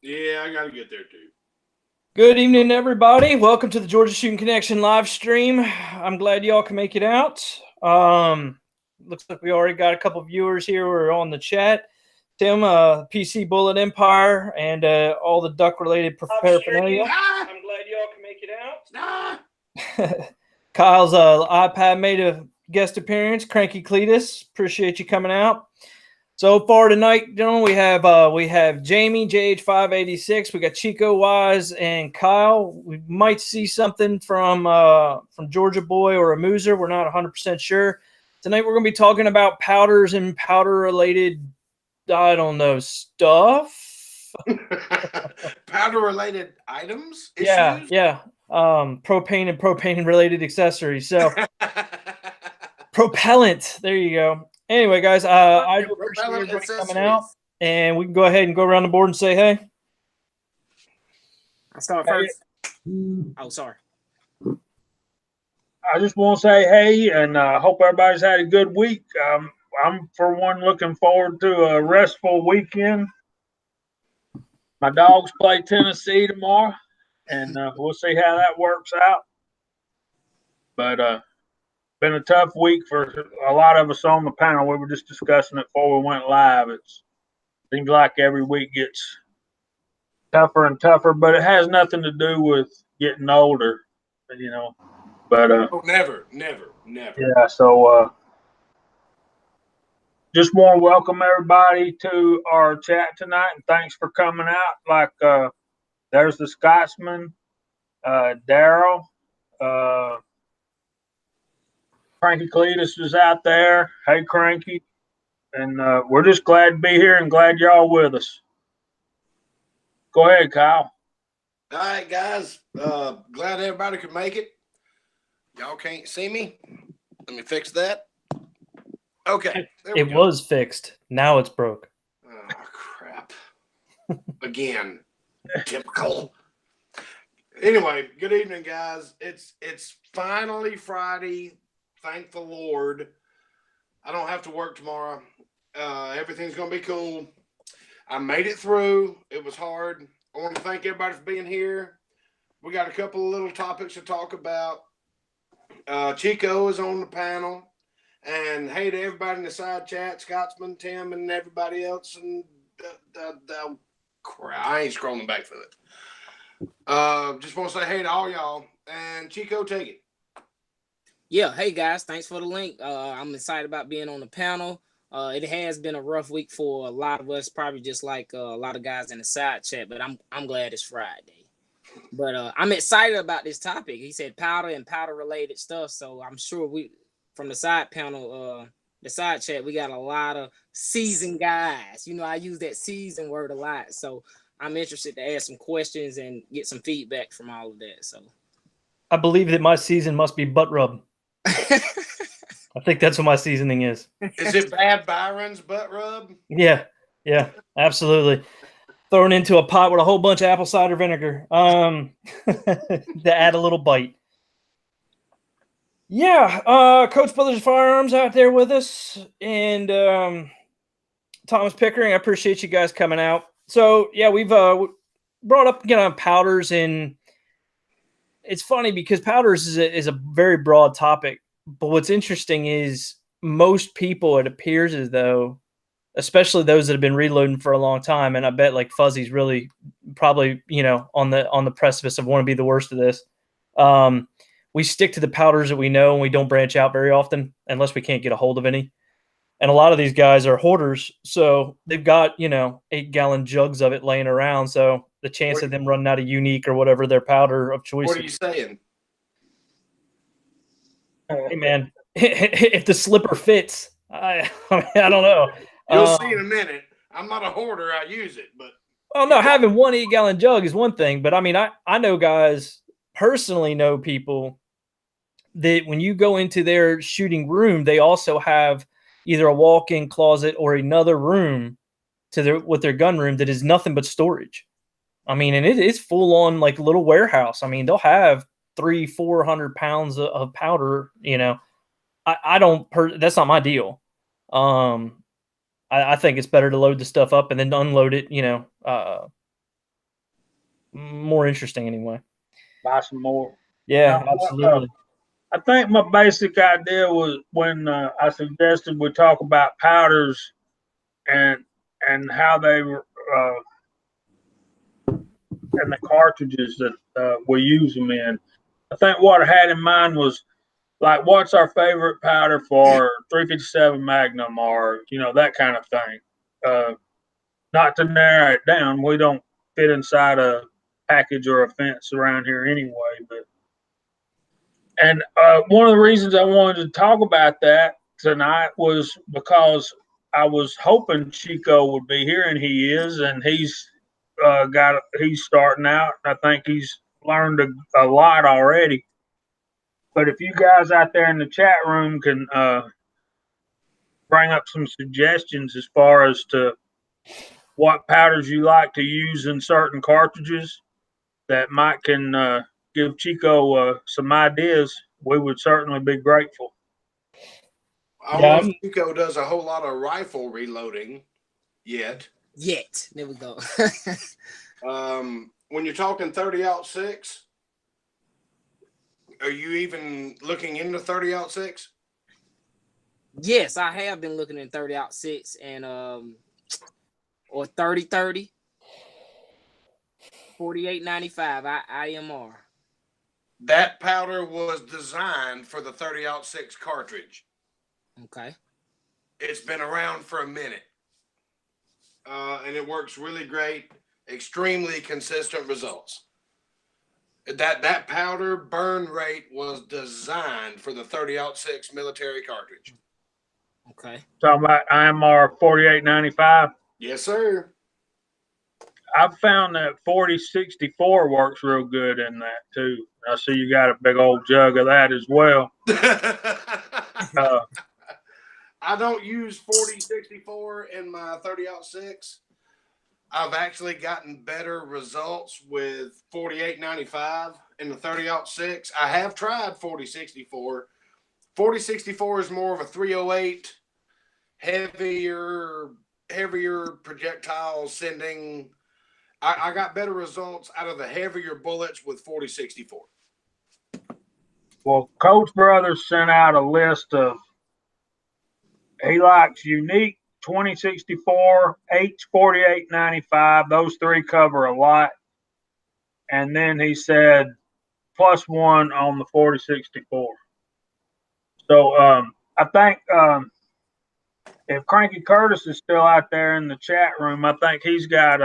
Yeah, I got to get there too. Good evening, everybody. Welcome to the Georgia Shooting Connection live stream. I'm glad y'all can make it out. Looks like we already got a couple viewers here. We're on the chat. Tim, PC Bullet Empire, and all the duck-related paraphernalia. I'm glad y'all can make it out. Kyle's iPad made a guest appearance. Cranky Cletus, appreciate you coming out. So far tonight, gentlemen, we have Jamie JH586. We got Chico Wise and Kyle. We might see something from Georgia Boy or a Mooser. We're not 100% sure. Tonight we're going to be talking about powders and powder-related, I don't know, stuff. Powder-related items? Yeah, Issues? yeah. Propane and propane-related accessories. So propellant. There you go. Anyway, guys, I do appreciate everybody coming out, and we can go ahead and go around the board and say hey. I'll start first. Oh, sorry. I just want to say hey, and hope everybody's had a good week. I'm, for one, looking forward to a restful weekend. My dogs play Tennessee tomorrow, and we'll see how that works out. But been a tough week for a lot of us on the panel. We were just discussing it before we went live. It seems like every week gets tougher and tougher, but it has nothing to do with getting older, you know. But never. Yeah, so just want to welcome everybody to our chat tonight, and thanks for coming out. Like there's the Scotsman, Daryl, Cranky Cletus is out there. Hey, Cranky. And we're just glad to be here and glad y'all with us. Go ahead, Kyle. All right, guys. Glad everybody could make it. Y'all can't see me. Let me fix that. Okay. It was fixed. Now it's broke. Oh, crap. Again. Typical. Anyway, good evening, guys. It's finally Friday. Thank the Lord. I don't have to work tomorrow. Everything's going to be cool. I made it through. It was hard. I want to thank everybody for being here. We got a couple of little topics to talk about. Chico is on the panel. And hey to everybody in the side chat, Scotsman, Tim, and everybody else. And crap, I ain't scrolling back through it. Just want to say hey to all y'all. And Chico, take it. Yeah, hey guys, thanks for the link. I'm excited about being on the panel. It has been a rough week for a lot of us, probably just like a lot of guys in the side chat, but I'm glad it's Friday. But I'm excited about this topic. He said powder and powder related stuff, so I'm sure we from the side panel, the side chat, we got a lot of seasoned guys. You know, I use that seasoned word a lot, so I'm interested to ask some questions and get some feedback from all of that. So I believe that my season must be butt rub. I think that's what my seasoning is. Is it Bad Byron's butt rub? Yeah, absolutely. Thrown into a pot with a whole bunch of apple cider vinegar to add a little bite. Yeah, Coach Brothers Firearms out there with us, and Thomas Pickering. I appreciate you guys coming out. So yeah, we've brought up again on powders, and it's funny because powders is a very broad topic. But what's interesting is most people, it appears as though, especially those that have been reloading for a long time, and I bet like Fuzzy's really probably, on the precipice of want to be the worst of this. We stick to the powders that we know, and we don't branch out very often unless we can't get a hold of any. And a lot of these guys are hoarders, so they've got 8-gallon jugs of it laying around. So the chance of them running out of unique or whatever their powder of choice. What are you saying? Hey man, if the slipper fits, I don't know. You'll see in a minute. I'm not a hoarder. I use it, but no, having one 8-gallon jug is one thing. But I mean, I know guys, personally know people that when you go into their shooting room, they also have either a walk-in closet or another room with their gun room that is nothing but storage. I mean, and it is full on like little warehouse. I mean, they'll have 300-400 pounds of powder. I don't. That's not my deal. I think it's better to load the stuff up and then unload it. more interesting anyway. Buy some more. Yeah, Now, absolutely. I think my basic idea was when I suggested we talk about powders and how they were and the cartridges that we use them in. I think what I had in mind was like, what's our favorite powder for 357 Magnum, or that kind of thing. Not to narrow it down, we don't fit inside a package or a fence around here anyway. But one of the reasons I wanted to talk about that tonight was because I was hoping Chico would be here, and he is, and he's he's starting out. I think he's learned a lot already. But if you guys out there in the chat room can bring up some suggestions as far as to what powders you like to use in certain cartridges that might can give Chico some ideas, we would certainly be grateful. I don't know if Chico does a whole lot of rifle reloading yet. There we go. When you're talking 30-06, are you even looking into 30-06? Yes, I have been looking at 30-06 and or 30-30, 48.95 IMR. That powder was designed for the 30-06 cartridge. Okay. It's been around for a minute. And it works really great. Extremely consistent results. That powder burn rate was designed for the 30-06 military cartridge. Okay. Talking about IMR 48.95? Yes, sir. I've found that 4064 works real good in that too. I see you got a big old jug of that as well. I don't use 4064 in my 30-06. I've actually gotten better results with 48.95 in the 30-06. I have tried 4064. 4064 is more of a 308, heavier projectile sending. I got better results out of the heavier bullets with 4064. Well, Coach Brothers sent out a list of, he likes Unique 2064, H4895. Those three cover a lot. And then he said +1 on the 4064. So I think if Cranky Curtis is still out there in the chat room, I think he's got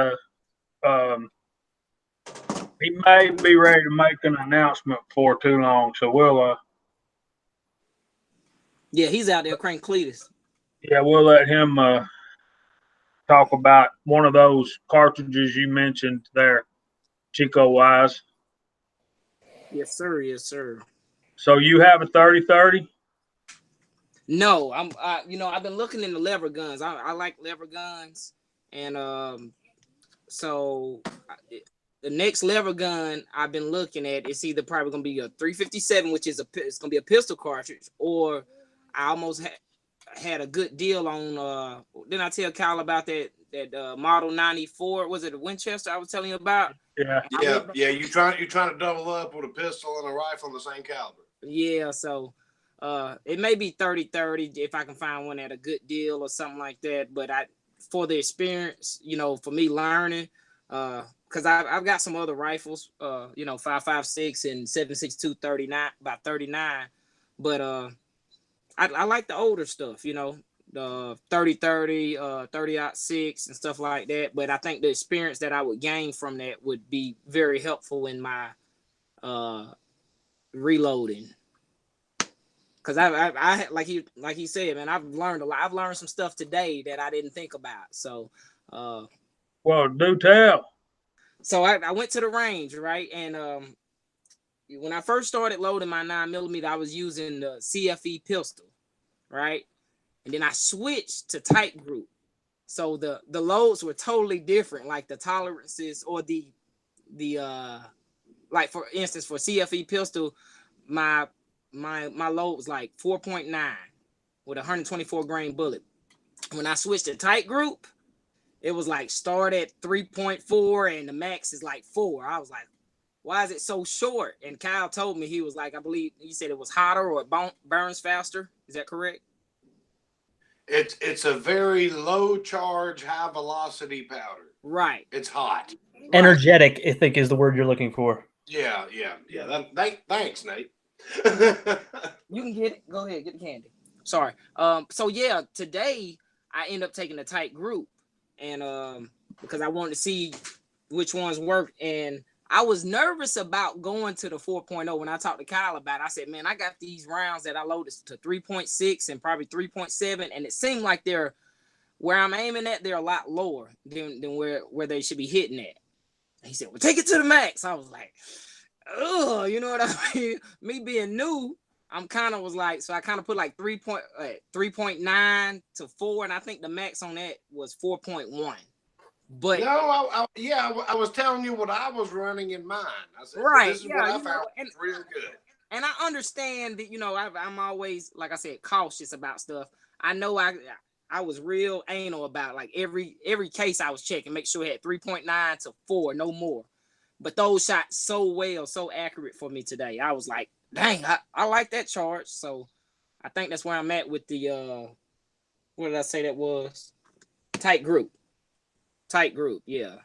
he may be ready to make an announcement before too long. So we'll yeah, he's out there, Crank Cletus. Yeah, we'll let him talk about one of those cartridges you mentioned there, Chico wise. Yes, sir. Yes, sir. So you have a 30-30? No, I've been looking into lever guns. I like lever guns, and so the next lever gun I've been looking at is either probably gonna be a 357, which is it's gonna be a pistol cartridge, or I almost had a good deal on. Didn't I tell Kyle about that model 94? Was it a Winchester I was telling you about? Yeah. You're trying to double up with a pistol and a rifle in the same caliber. Yeah, so it may be 30-30 if I can find one at a good deal or something like that. But for the experience, for me learning, because I've got some other rifles, 5.56 and 7.62 39 about 39, but I like the older stuff, the 30-30, 30-06 and stuff like that. But I think the experience that I would gain from that would be very helpful in my reloading. Because I like he said, man, I've learned a lot. I've learned some stuff today that I didn't think about. So, well, do tell. So I went to the range, right? And when I first started loading my 9mm, I was using the CFE pistol, right? And then I switched to tight group. So the loads were totally different, like the tolerances or the like for instance for CFE pistol, my load was like 4.9 with a 124 grain bullet. When I switched to tight group, it was like start at 3.4 and the max is like 4. I was like, why is it so short? And Kyle told me, he was like, I believe he said it was hotter or it burns faster. Is that correct? It's a very low charge, high velocity powder. Right. It's hot. Right. Energetic, I think, is the word you're looking for. Yeah. Thanks, Nate. You can get it. Go ahead, get the candy. Sorry. So yeah, today I end up taking a tight group, and because I wanted to see which ones work, and I was nervous about going to the 4.0. When I talked to Kyle about it, I said, man, I got these rounds that I loaded to 3.6 and probably 3.7, and it seemed like they're where I'm aiming at, they're a lot lower than where they should be hitting at. He said, well, take it to the max. I was like, oh, you know what I mean? Me being new, I'm kind of was like, so I kind of put like 3.9 to 4, and I think the max on that was 4.1. But no, I was telling you what I was running in mine. I said, right, well, this is what I found real good. And I understand that, I'm always, like I said, cautious about stuff. I know I was real anal about like every case I was checking, make sure it had 3.9 to 4, no more. But those shot so well, so accurate for me today. I was like, dang, I like that charge. So I think that's where I'm at with the what did I say that was? Tight group, yeah.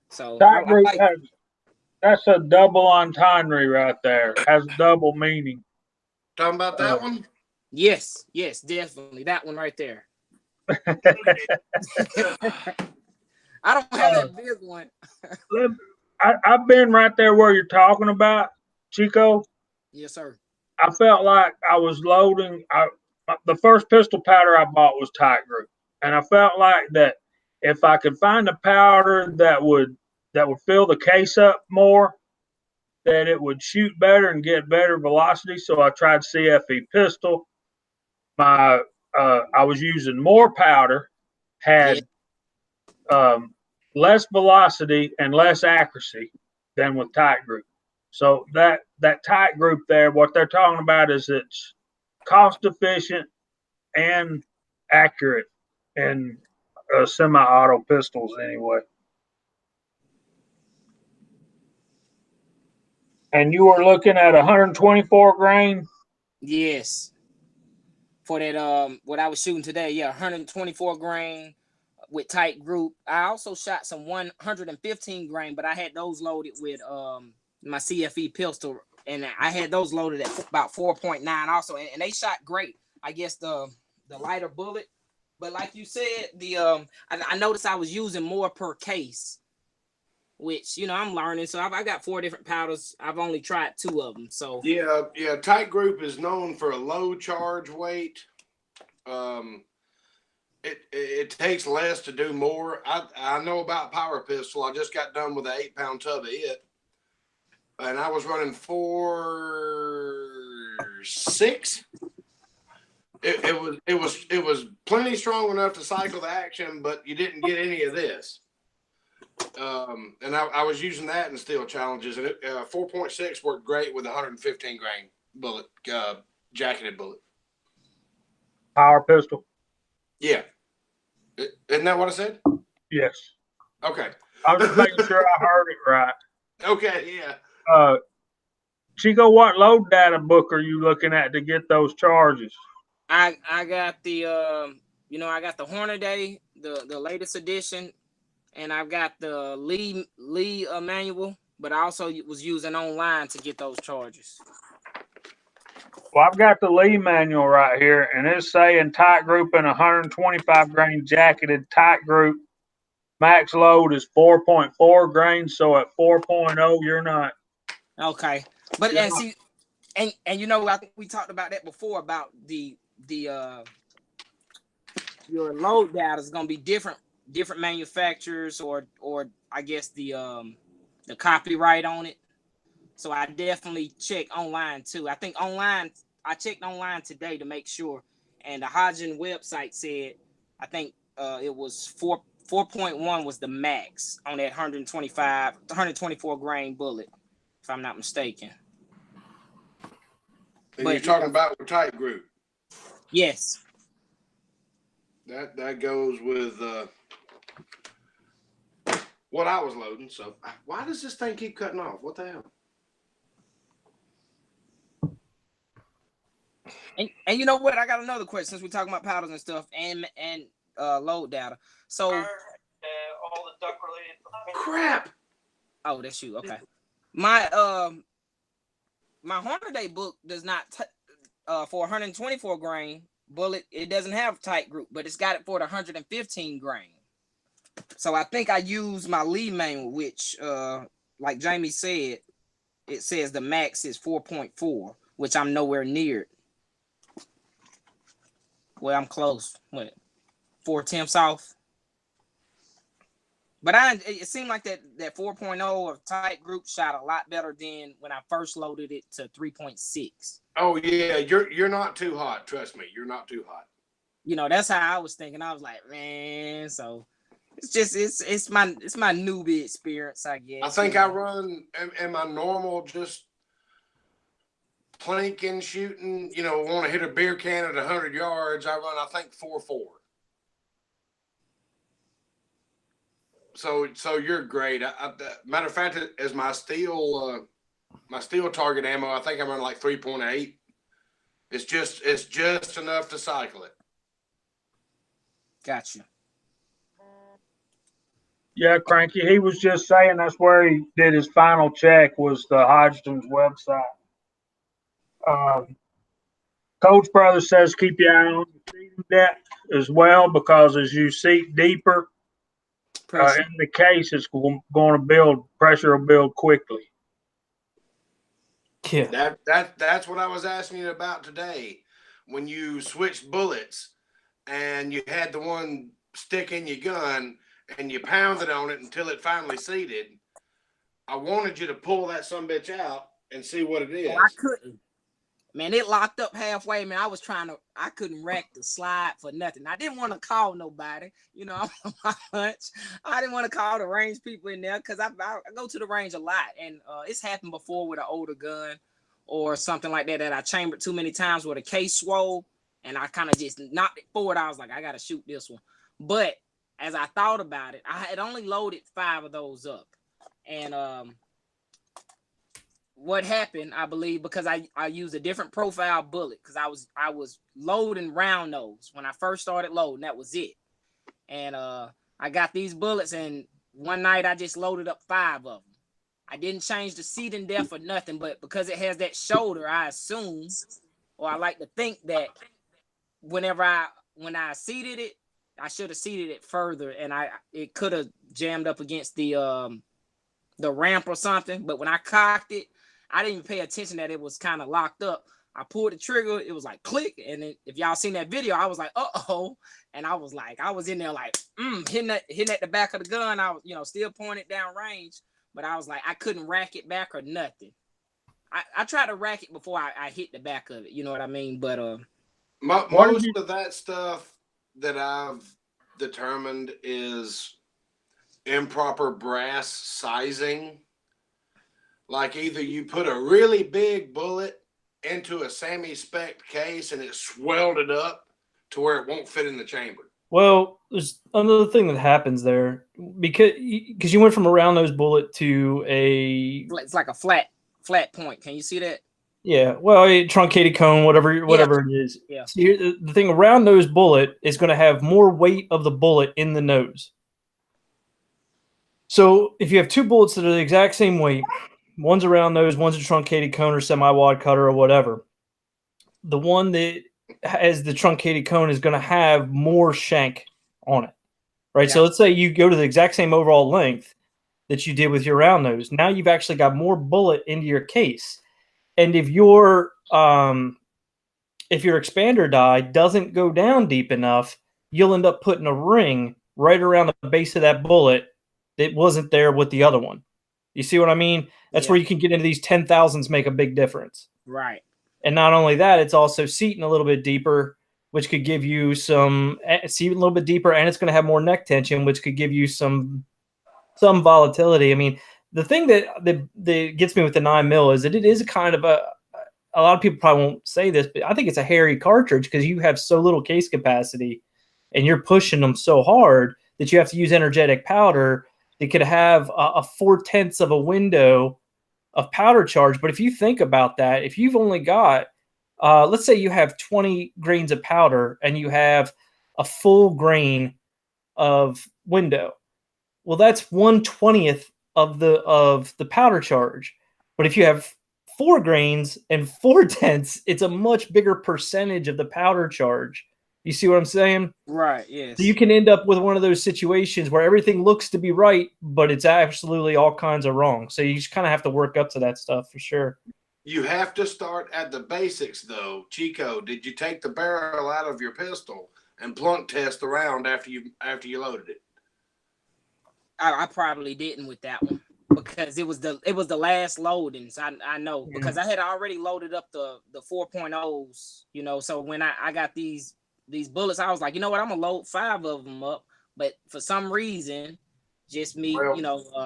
So Tight group like, that's a double entendre right there. Has double meaning. Talking about that one? Yes, definitely that one right there. I don't have that big one. I've been right there where you're talking about, Chico. Yes, sir. I felt like I was loading. The first pistol powder I bought was tight group, and I felt like that if I could find a powder that would fill the case up more, that it would shoot better and get better velocity. So I tried CFE pistol. I was using more powder, had less velocity and less accuracy than with tight group. So that tight group there, what they're talking about is it's cost efficient and accurate in semi-auto pistols anyway. And you were looking at 124 grain? Yes. For that, what I was shooting today, yeah, 124 grain with tight group. I also shot some 115 grain, but I had those loaded with my CFE pistol, and I had those loaded at about 4.9 also, and they shot great. I guess the lighter bullet, but like you said, I noticed I was using more per case, which I'm learning. So I got 4 different powders. I've only tried 2 of them. So yeah, tight group is known for a low charge weight. It takes less to do more. I know about power pistol. I just got done with an 8-pound tub of it, and I was running 4.6. It was plenty strong enough to cycle the action, but you didn't get any of this. And I was using that in steel challenges, and 4.6 worked great with 115 grain bullet, jacketed bullet. Power pistol. Yeah. Isn't that what I said? Yes. Okay. I was just making sure I heard it right. Okay, yeah. Chico, what load data book are you looking at to get those charges? I got the I got the Hornaday, the latest edition, and I've got the Lee manual, but I also was using online to get those charges. Well, I've got the Lee manual right here, and it's saying tight group and 125 grain jacketed tight group. Max load is 4.4 grains, so at 4.0, you're not. Okay, but and see, and I think we talked about that before about the your load data is gonna be different manufacturers or I guess the copyright on it. So I definitely check online too. I think I checked online today to make sure, and the Hodgin website said I think it was 4.1 was the max on that 124 grain bullet, if I'm not mistaken. And you're talking about with tight group. Yes. That goes with what I was loading. So why does this thing keep cutting off? What the hell? And you know what? I got another question since we're talking about powders and stuff and load data. So all the duck related crap. Oh, that's you. Okay. My my Hornaday book does not for 124 grain bullet. It doesn't have tight group, but it's got it for the 115 grain. So I think I use my Lee manual, which like Jamie said, it says the max is 4.4, which I'm nowhere near it. Well, I'm close. What? 4/10 off. But it seemed like that 4.0 of tight group shot a lot better than when I first loaded it to 3.6. Oh yeah, you're not too hot. Trust me, you're not too hot. You know, that's how I was thinking. I was like, man, so it's just it's my newbie experience, I guess. I think I run in my normal just planking, shooting. You know, want to hit a beer can at 100 yards. I run, I think 4.4. So you're great. Matter of fact, as my steel target ammo, I think I'm running like 3.8. It's just enough to cycle it. Gotcha. Yeah, Cranky. He was just saying that's where he did his final check was the Hodgson's website. Coach Brother says keep your eye on the seating depth as well, because as you seat deeper in the case, it's going to build pressure will build quickly. Yeah. That's what I was asking you about today. When you switched bullets and you had the one stick in your gun and you pounded on it until it finally seated, I wanted you to pull that sumbitch out and see what it is. Oh, I couldn't. Man, it locked up halfway. Man, I couldn't rack the slide for nothing. I didn't want to call nobody. You know, I'm on my hunch. I didn't want to call the range people in there because I go to the range a lot. And it's happened before with an older gun or something like that I chambered too many times where the case swole and I kind of just knocked it forward. I was like, I got to shoot this one. But as I thought about it, I had only loaded 5 of those up. And what happened, I believe, because I used a different profile bullet because I was loading round nose when I first started loading. That was it. And I got these bullets, and one night I just loaded up 5 of them. I didn't change the seating depth or nothing, but because it has that shoulder, I assume, or I like to think that when I seated it, I should have seated it further, and it could have jammed up against the ramp or something. But when I cocked it, I didn't even pay attention that it was kind of locked up. I pulled the trigger, it was like click, and then if y'all seen that video, I was like, uh-oh, and I was in there like hitting at the back of the gun. I was, still pointed down range, but I was like, I couldn't rack it back or nothing. I tried to rack it before I hit the back of it, you know what I mean? But most of that stuff that I've determined is improper brass sizing. Like either you put a really big bullet into a semi-spec case and it swelled it up to where it won't fit in the chamber. Well, there's another thing that happens there because you went from a round nose bullet to it's like a flat point. Can you see that? Yeah, well, a truncated cone, whatever it is. Yeah. See, the thing, a round nose bullet is going to have more weight of the bullet in the nose. So if you have 2 bullets that are the exact same weight, one's a round nose, one's a truncated cone or semi-wad cutter or whatever, the one that has the truncated cone is going to have more shank on it, right? Yeah. So let's say you go to the exact same overall length that you did with your round nose. Now you've actually got more bullet into your case. And if your expander die doesn't go down deep enough, you'll end up putting a ring right around the base of that bullet that wasn't there with the other one. You see what I mean? That's where you can get into these 10,000s make a big difference. Right. And not only that, it's also seating a little bit deeper, which could give you some seat a little bit deeper, and it's going to have more neck tension, which could give you some volatility. I mean, the thing that gets me with the 9mm is that it is a kind of a lot of people probably won't say this, but I think it's a hairy cartridge because you have so little case capacity and you're pushing them so hard that you have to use energetic powder that could have a 4/10 of a window of powder charge. But if you think about that, if you've only got, let's say you have 20 grains of powder and you have a full grain of window, well, that's 1/20th of the powder charge. But if you have 4 grains and 4/10, it's a much bigger percentage of the powder charge. You see what I'm saying? Right. So Yes. you can end up with one of those situations where everything looks to be right, but it's absolutely all kinds of wrong. So you just kind of have to work up to that stuff for sure. You have to start at the basics, though. Chico, did you take the barrel out of your pistol and plunk test around after you loaded it? I probably didn't with that one because it was the last loading. So I know because I had already loaded up the 4.0s, you know. So when I got these bullets, I was like, you know what, I'm gonna load 5 of them up. But for some reason, just me, Well,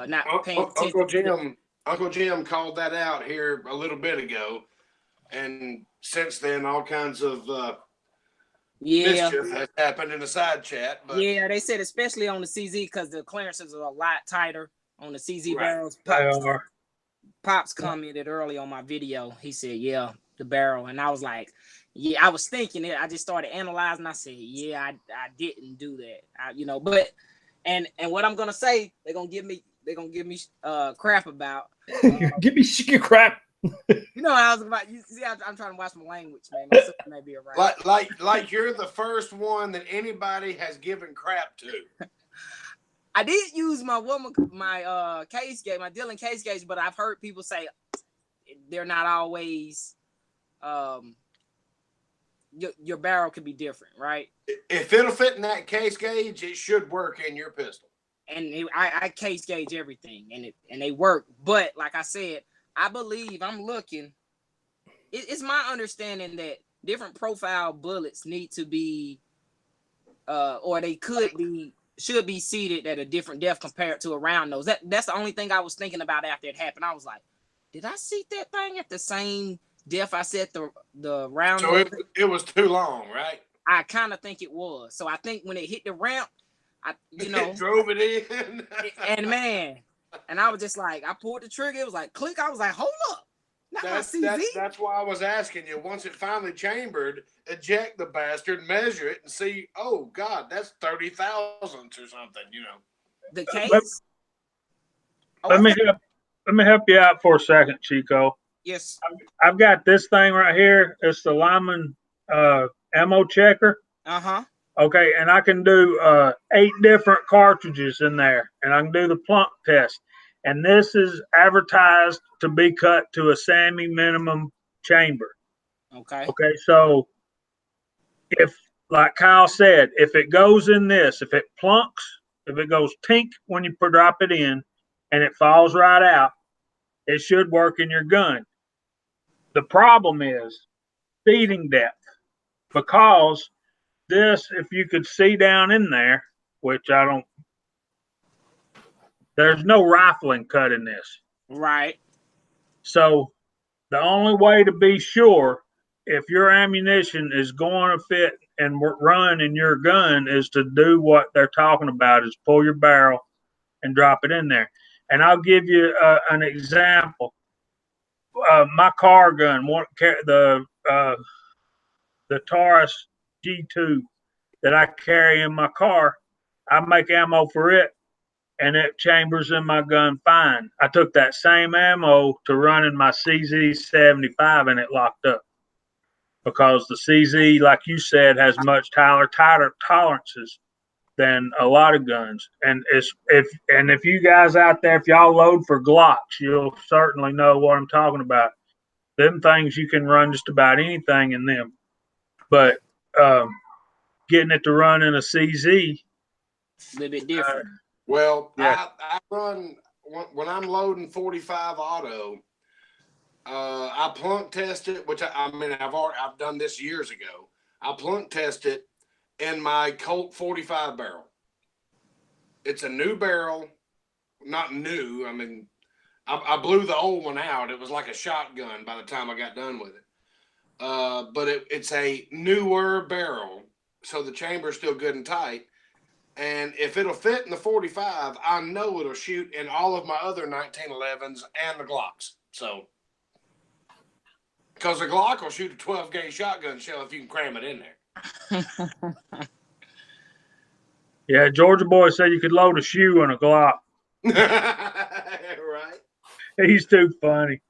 not paying attention. Uncle Jim called that out here a little bit ago, and since then, all kinds of mischief has happened in the side chat. But yeah, they said especially on the CZ because the clearances are a lot tighter on the CZ Right. barrels. Pops commented early on my video. He said, "Yeah, the barrel," and I was like, "Yeah." I was thinking it. I just started analyzing. I said, "Yeah, I didn't do that." But and what I'm gonna say, they're gonna give me crap about. Give me shit crap. You know, I was about. You see, I'm trying to watch my language, man. My sister may be around. Like you're the first one that anybody has given crap to. I did use my case gauge, my Dillon case gauge, but I've heard people say they're not always. Your barrel could be different, right? If it'll fit in that case gauge, it should work in your pistol. And I case gauge everything, and they work. But like I said, I believe I'm looking. It's my understanding that different profile bullets need to be, or they should be seated at a different depth compared to a round nose. That's the only thing I was thinking about after it happened. I was like, did I seat that thing at the same depth I set the round nose? So it was too long, right? I kind of think it was. So I think when it hit the ramp, it drove it in. And man, and I was just like, I pulled the trigger. It was like click. I was like, hold up. That's why I was asking you. Once it finally chambered, eject the bastard, measure it, and see. Oh God, that's 30 thousandths or something. You know. The case. Let me help you out for a second, Chico. Yes. I've got this thing right here. It's the Lyman ammo checker. Okay, and I can do 8 different cartridges in there, and I can do the plunk test. And this is advertised to be cut to a SAMI minimum chamber. Okay. Okay, so if, like Kyle said, if it goes in this, if it plunks, if it goes tink when you drop it in, and it falls right out, it should work in your gun. The problem is seating depth, because this, if you could see down in there, which I don't, there's no rifling cut in this. Right. So the only way to be sure if your ammunition is going to fit and run in your gun is to do what they're talking about, is pull your barrel and drop it in there. And I'll give you an example. My car gun, the Taurus G2 that I carry in my car, I make ammo for it, and it chambers in my gun fine. I took that same ammo to run in my CZ75, and it locked up because the CZ, like you said, has much tighter tolerances than a lot of guns. And if you guys out there, if y'all load for Glocks, you'll certainly know what I'm talking about. Them things, you can run just about anything in them, but getting it to run in a CZ, a little bit different. Well, yeah. I run when I'm loading 45 auto. I plunk test it, which I've done this years ago. I plunk test it in my Colt 45 barrel. It's a new barrel, not new. I mean, I blew the old one out. It was like a shotgun by the time I got done with it. But it's a newer barrel, so the chamber's still good and tight. And if it'll fit in the 45, I know it'll shoot in all of my other 1911s and the Glocks. So, because the Glock will shoot a 12-gauge shotgun shell if you can cram it in there. Yeah, Georgia boy said you could load a shoe on a Glock. Right. He's too funny.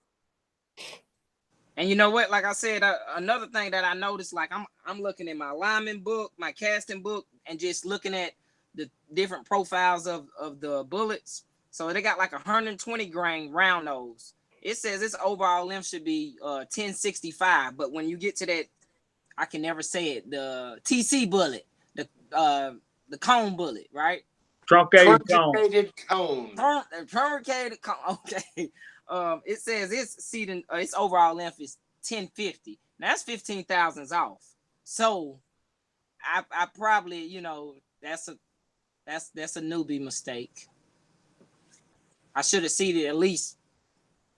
And you know what? Like I said, another thing that I noticed, like I'm looking at my lineman book, my casting book, and just looking at the different profiles of the bullets. So they got like 120 grain round nose. It says its overall length should be 1065, but when you get to that, I can never say it. The TC bullet, the cone bullet, right? Truncated cone. Truncated cone. Okay. It says its seating, its overall length is 1050. Now that's 15 thousandths off. So I probably, you know, that's a newbie mistake. I should have seated at least,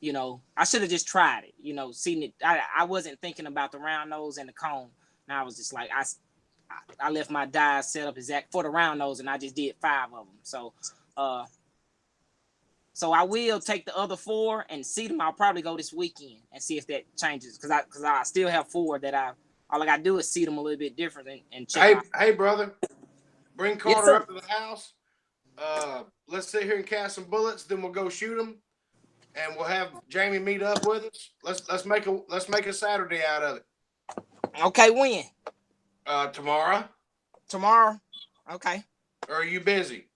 you know, I should have just tried it, you know, seen it. I wasn't thinking about the round nose and the cone. And I was just like, I left my dies set up exact for the round nose, and I just did 5 of them. So I will take the other 4 and see them. I'll probably go this weekend and see if that changes, because I still have 4 that all I gotta do is see them a little bit different and check. Hey, brother, bring Carter up to the house. Let's sit here and cast some bullets. Then we'll go shoot them, and we'll have Jamie meet up with us. Let's make a Saturday out of it. Okay, when? Tomorrow. Tomorrow. Okay. Or are you busy?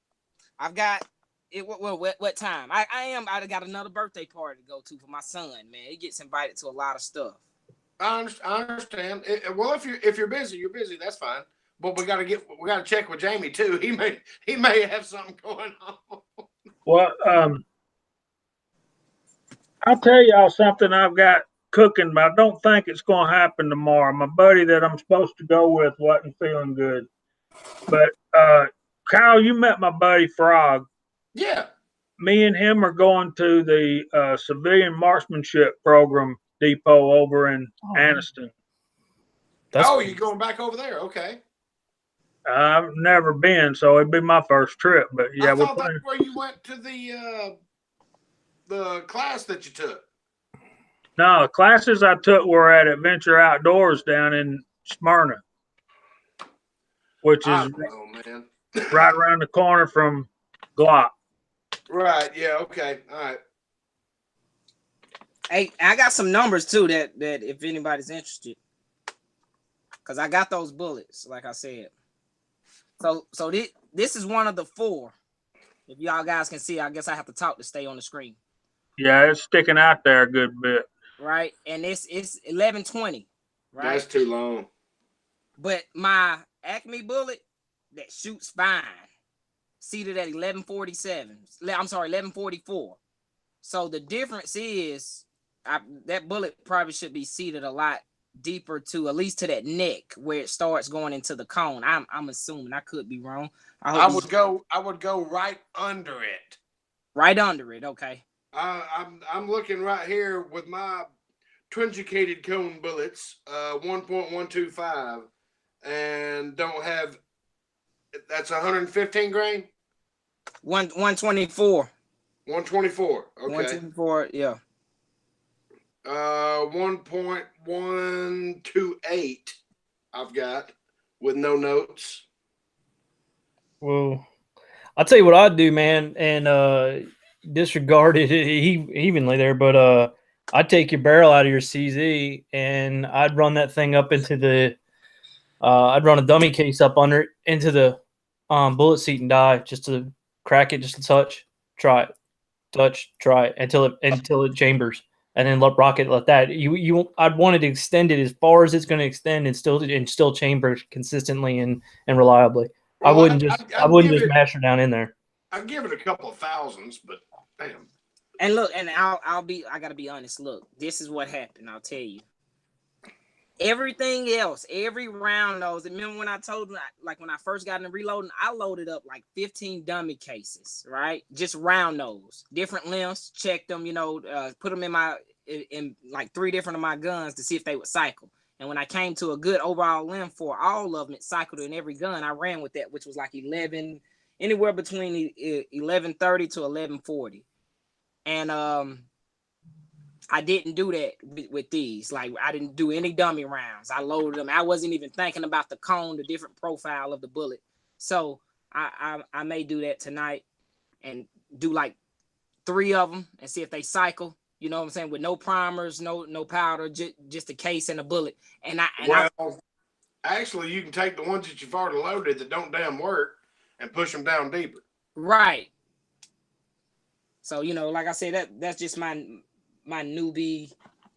I've got it. What time? I got another birthday party to go to for my son. Man, he gets invited to a lot of stuff. I understand. Well, if you're busy, you're busy. That's fine. But we gotta check with Jamie too. He may have something going on. Well, I'll tell y'all something I've got cooking, but I don't think it's going to happen tomorrow. My buddy that I'm supposed to go with wasn't feeling good. But Kyle, you met my buddy Frog. Yeah. Me and him are going to the civilian marksmanship program depot over in Anniston. You're going back over there? Okay. I've never been, so it'd be my first trip. But yeah, I thought that's where you went to the class that you took. No, the classes I took were at Adventure Outdoors down in Smyrna, which is right around the corner from Glock. Right. Yeah. Okay. All right. Hey, I got some numbers too that if anybody's interested, because I got those bullets, like I said. So this is one of the 4. If y'all guys can see, I guess I have to talk to stay on the screen. Yeah, it's sticking out there a good bit. Right, and it's 1120. Right, that's too long. But my Acme bullet that shoots fine, seated at 1147. I'm sorry, 1144. So the difference is, that bullet probably should be seated a lot deeper to at least to that neck where it starts going into the cone. I'm assuming, I could be wrong. I would go right under it. Right under it. Okay. I'm looking right here with my truncated cone bullets, 1.125, and don't have. That's 115 grain. 124. 124. Okay. 124. Yeah. 1.128. I've got with no notes. Well, I'll tell you what I'd do, man, and disregard it evenly there, but I'd take your barrel out of your CZ and I'd run that thing up into the I'd run a dummy case up under it into the bullet seat and die, just to crack it, just to try it until it chambers, and then let that. I'd want it to extend it as far as it's going to extend and still chamber consistently and reliably. Well, I wouldn't just mash her down in there. I'd give it a couple of thousands, but damn. And look, and I gotta be honest. Look, this is what happened. I'll tell you. Everything else, every round nose. Remember when I told them, like when I first got into reloading, I loaded up like 15 dummy cases, right? Just round nose, different lengths, checked them, put them in like 3 different of my guns to see if they would cycle. And when I came to a good overall limb for all of them, it cycled in every gun. I ran with that, which was like 11, anywhere between 1130 to 1140. And I didn't do that with these. Like, I didn't do any dummy rounds. I loaded them. I wasn't even thinking about the cone, the different profile of the bullet. So I may do that tonight and do like 3 of them and see if they cycle. You know what I'm saying? With no primers, no powder, just a case and a bullet. Actually, you can take the ones that you've already loaded that don't damn work and push them down deeper. Right. So, you know, like I said, that's just my newbie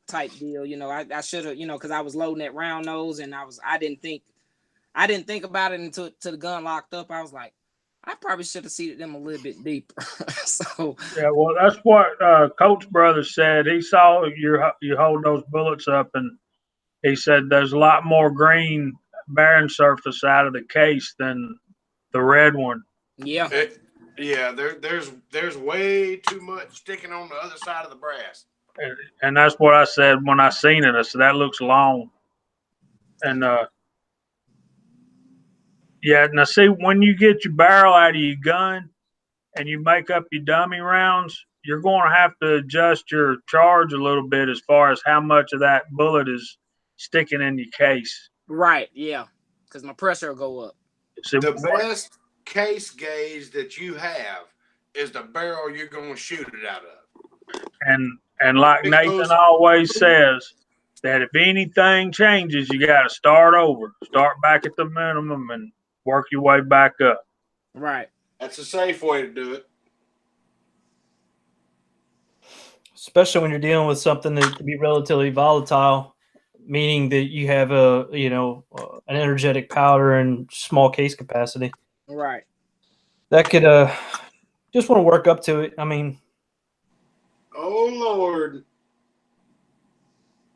type deal. You know, I should have, you know, because I was loading that round nose and I didn't think about it until the gun locked up. I was like, I probably should have seated them a little bit deeper. So yeah, well, that's what Coach Brother said. He saw you hold those bullets up, and he said there's a lot more green bearing surface out of the case than the red one. Yeah. There's way too much sticking on the other side of the brass. And that's what I said when I seen it. I said, that looks long. And yeah, now see, when you get your barrel out of your gun and you make up your dummy rounds, you're going to have to adjust your charge a little bit as far as how much of that bullet is sticking in your case. Right, yeah, because my pressure will go up. See, the best case gauge that you have is the barrel you're going to shoot it out of. And like Nathan always says, that if anything changes, you got to start over. Start back at the minimum and work your way back up. Right. That's a safe way to do it. Especially when you're dealing with something that can be relatively volatile, meaning that you have an energetic powder and small case capacity. Right. That could just want to work up to it. I mean, oh Lord.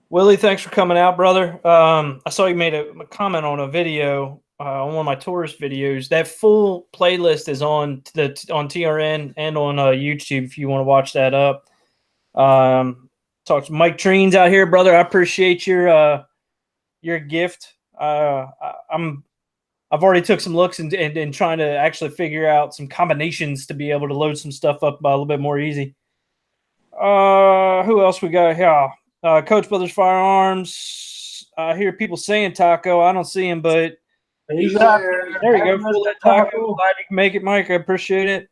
Willie, thanks for coming out, brother. I saw you made a comment on a video on one of my tourist videos. That full playlist is on TRN and on YouTube if you want to watch that up. Talk to Mike Treens out here, brother. I appreciate your gift. I've already took some looks and trying to actually figure out some combinations to be able to load some stuff up a little bit more easy. Who else we got here? Coach Brothers Firearms. I hear people saying Taco. I don't see him, but he's out there. There you go. Full that Taco. Glad you can make it, Mike. I appreciate it.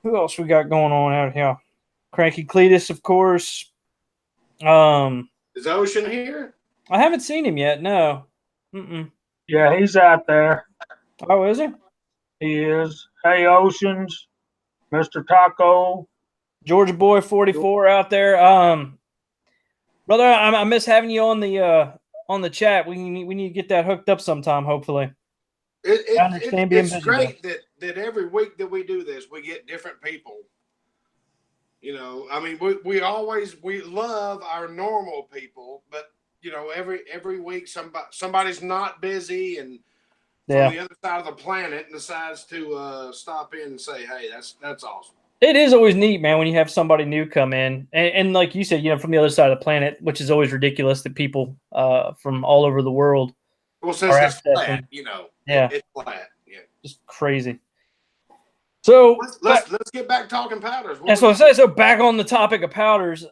Who else we got going on out here? Cranky Cletus, of course. Is Ocean here? I haven't seen him yet. No. Mm-mm. Yeah, he's out there. Oh, is he? He is. Hey, Oceans, Mr. Taco, Georgia Boy 44 out there. Brother, I miss having you on the chat. We need to get that hooked up sometime. Hopefully. It's great that every week that we do this, we get different people. You know, I mean, we love our normal people, but you know, every week somebody's not busy and from the other side of the planet decides to stop in and say, "Hey, that's awesome." It is always neat, man, when you have somebody new come in, and like you said, you know, from the other side of the planet, which is always ridiculous that people from all over the world. Well, since it's flat, you know, it's flat, yeah, just crazy. So let's get back talking powders. That's what I say. So back on the topic of powders,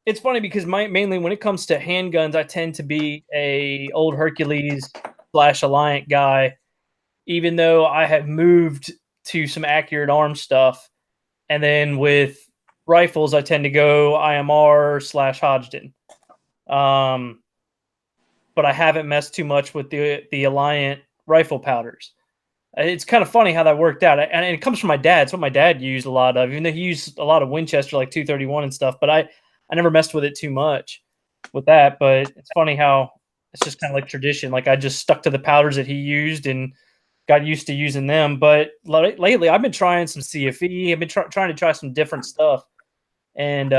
it's funny because mainly when it comes to handguns, I tend to be a old Hercules / Alliant guy, even though I have moved to some accurate arm stuff. And then with rifles, I tend to go IMR / Hodgdon. But I haven't messed too much with the Alliant rifle powders. It's kind of funny how that worked out. And it comes from my dad. It's what my dad used a lot of, even though he used a lot of Winchester, like 231 and stuff. But I never messed with it too much with that. But it's funny how it's just kind of like tradition. Like I just stuck to the powders that he used and got used to using them. But lately, I've been trying some CFE. I've been trying to try some different stuff. And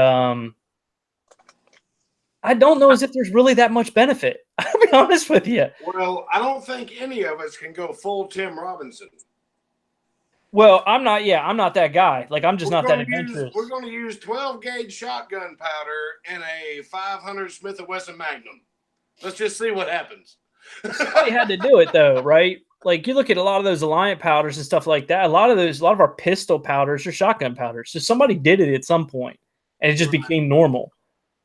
I don't know as if there's really that much benefit. I'll be honest with you. Well, I don't think any of us can go full Tim Robinson. Well, I'm not that guy. Like, I'm just not that adventurous. We're going to use 12 gauge shotgun powder and a 500 Smith & Wesson Magnum. Let's just see what happens. Somebody had to do it though, right? Like you look at a lot of those Alliant powders and stuff like that. A lot of our pistol powders are shotgun powders. So somebody did it at some point, and it just became normal.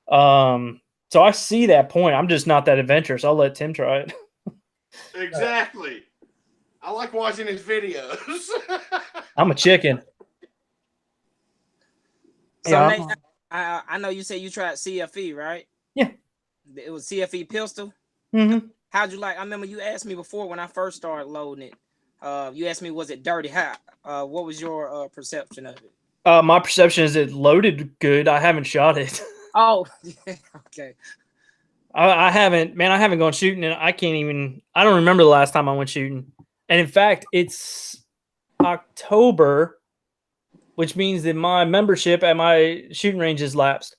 So I see that point. I'm just not that adventurous. I'll let Tim try it. Exactly. I like watching his videos. I'm a chicken. So Yeah. Nate, I know you said you tried CFE, right? Yeah. It was CFE pistol. Mm-hmm. How'd you like? I remember you asked me before when I first started loading it. You asked me, was it dirty? What was your perception of it? My perception is it loaded good. I haven't shot it. Oh, okay. I haven't, man. I haven't gone shooting, and I don't remember the last time I went shooting. And in fact, it's October, which means that my membership at my shooting range is lapsed.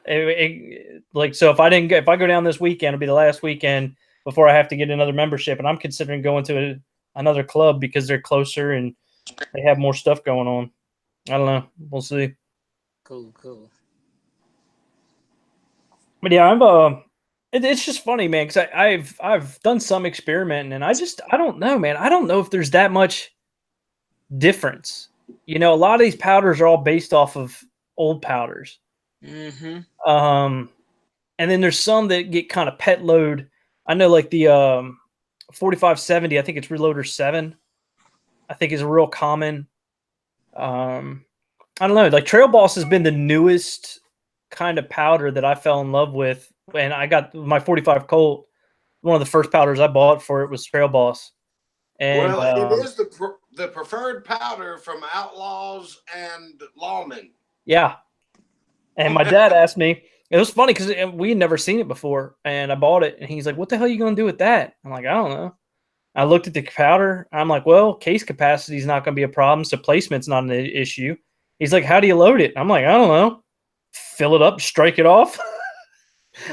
So if I go down this weekend, it'll be the last weekend before I have to get another membership. And I'm considering going to another club because they're closer and they have more stuff going on. I don't know. We'll see. Cool. But yeah, it's just funny, man, because I've done some experimenting, and I don't know, man. I don't know if there's that much difference. You know, a lot of these powders are all based off of old powders. Mm-hmm. And then there's some that get kind of pet load. I know, like the 4570. I think it's Reloader 7. I think is a real common. I don't know. Like Trail Boss has been the newest kind of powder that I fell in love with, and I got my 45 Colt. One of the first powders I bought for it was Trail Boss. And well, it is the preferred powder from outlaws and lawmen. Yeah. And my dad asked me. It was funny because we had never seen it before, and I bought it, and he's like, "What the hell are you going to do with that?" I'm like, "I don't know." I looked at the powder. I'm like, "Well, case capacity is not going to be a problem, so placement's not an issue." He's like, "How do you load it?" I'm like, "I don't know. Fill it up, strike it off."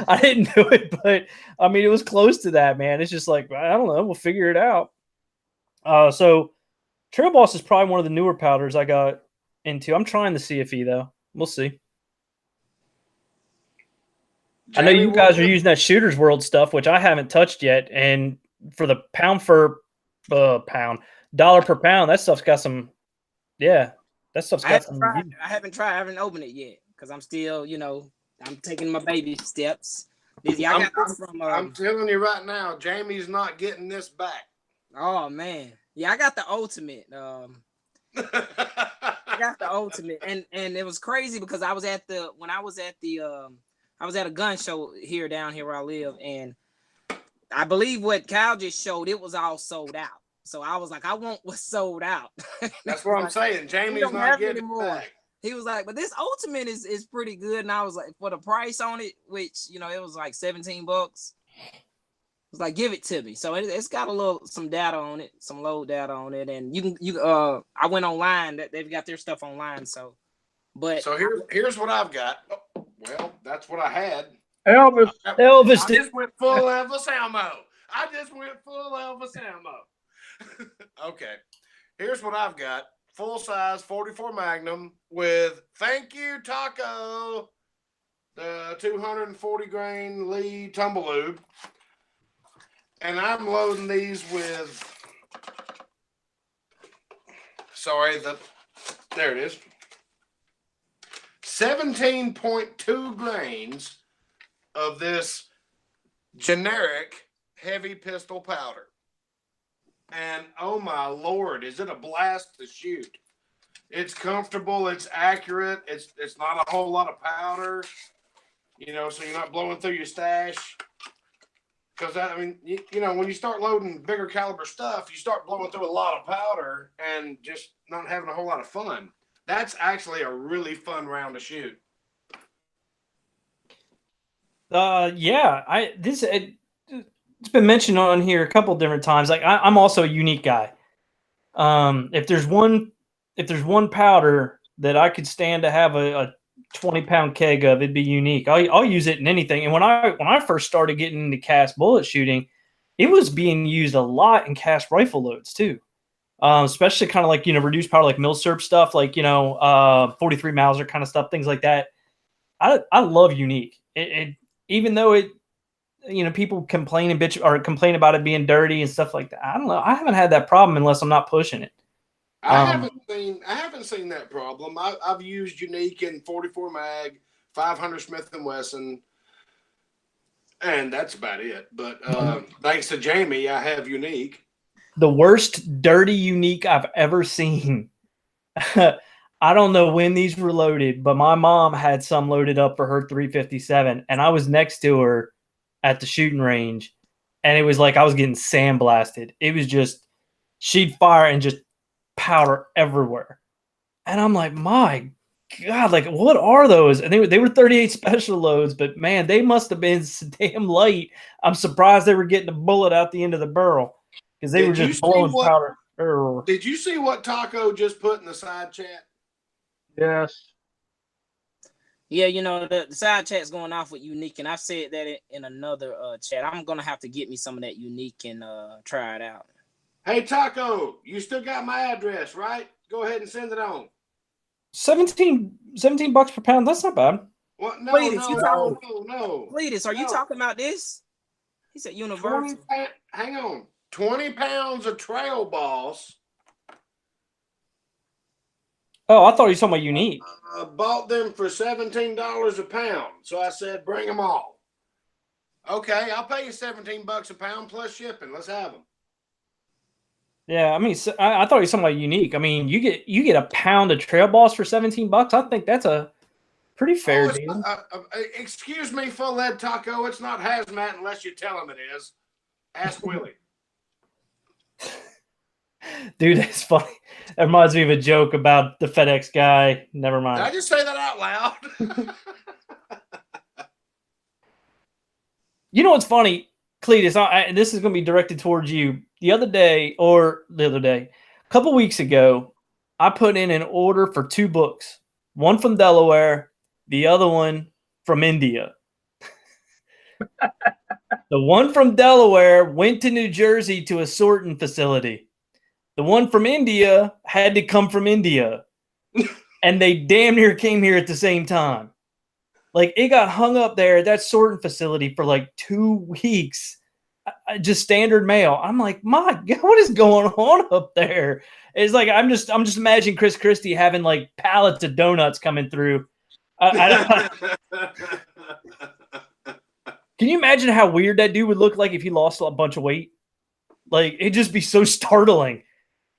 I didn't do it, but I mean, it was close to that, man. It's just like, I don't know. We'll figure it out. So Trail Boss is probably one of the newer powders I got into. I'm trying the CFE though. We'll see. I know you guys are using that Shooter's World stuff, which I haven't touched yet. And for the dollar per pound, that stuff's got some. Yeah, that stuff's got some. I haven't tried. I haven't opened it yet because I'm still, I'm taking my baby steps. I'm telling you right now, Jamie's not getting this back. Oh man, yeah, I got the ultimate. I got the ultimate, and it was crazy because I was at a gun show down here where I live, and I believe what Kyle just showed, it was all sold out. So I was like, I want what's sold out. That's what I'm saying. Jamie's not getting it back. He was like, but this ultimate is pretty good. And I was like, for the price on it, which, it was like $17. I was like, give it to me. So it's got some data on it, some load data on it. And I went online, that they've got their stuff online. So here's what I've got. Oh, well, that's what I had. Elvis. I just went full Elvis ammo. Okay. Here's what I've got. Full size 44 Magnum with thank you Taco, the 240 grain Lee tumble lube. And I'm loading these with there it is. 17.2 grains of this generic heavy pistol powder. And oh my Lord, is it a blast to shoot? It's comfortable, it's accurate, it's not a whole lot of powder, so you're not blowing through your stash. Because when you start loading bigger caliber stuff, you start blowing through a lot of powder and just not having a whole lot of fun. That's actually a really fun round to shoot. Yeah, it's been mentioned on here a couple different times. Like I'm also a unique guy. If there's one powder that I could stand to have a 20-pound keg of, it'd be unique. I'll use it in anything. And when I first started getting into cast bullet shooting, it was being used a lot in cast rifle loads too. Especially kind of like, reduced power, like milsurp stuff, like, 43 Mauser kind of stuff, things like that. I love unique. Even though people complain about it being dirty and stuff like that. I don't know. I haven't had that problem unless I'm not pushing it. I haven't seen that problem. I've used Unique in 44 mag, 500 Smith and Wesson, and that's about it. But thanks to Jamie, I have Unique. The worst dirty Unique I've ever seen. I don't know when these were loaded, but my mom had some loaded up for her 357, and I was next to her at the shooting range, and it was like I was getting sandblasted. It was just she'd fire and just powder everywhere, and I'm like, my God, like what are those? And they were 38 special loads, but man, they must have been damn light. I'm surprised they were getting a bullet out the end of the barrel because they were just blowing powder. Did you see what Taco just put in the side chat? Yes. Yeah, the side chat's going off with Unique, and I've said that in another chat. I'm gonna have to get me some of that Unique and try it out. Hey Taco, you still got my address, right? Go ahead and send it on. $17 per pound. That's not bad. What? No, Cletus, no. Cletus, are you talking about this? He said Universal. Hang on. 20 pounds of Trail Boss. Oh, I thought you were talking about Unique. Bought them for $17 a pound. So I said, bring them all. Okay, I'll pay you $17 a pound plus shipping. Let's have them. Yeah, I mean, I thought you were talking about Unique. I mean, you get a pound of Trail Boss for $17. I think that's a pretty fair deal. Excuse me, Full Lead Taco. It's not hazmat unless you tell him it is. Ask Willie. Dude, that's funny. That reminds me of a joke about the FedEx guy. Never mind. Did I just say that out loud? You know what's funny, Cletus? This is going to be directed towards you. The other day, a couple weeks ago, I put in an order for 2 books. One from Delaware, the other one from India. The one from Delaware went to New Jersey to a sorting facility. The one from India had to come from India. And they damn near came here at the same time. Like, it got hung up there at that sorting facility for like 2 weeks. Just standard mail. I'm like, my God, what is going on up there? It's like I'm just imagining Chris Christie having like pallets of donuts coming through. Can you imagine how weird that dude would look like if he lost a bunch of weight? Like, it'd just be so startling.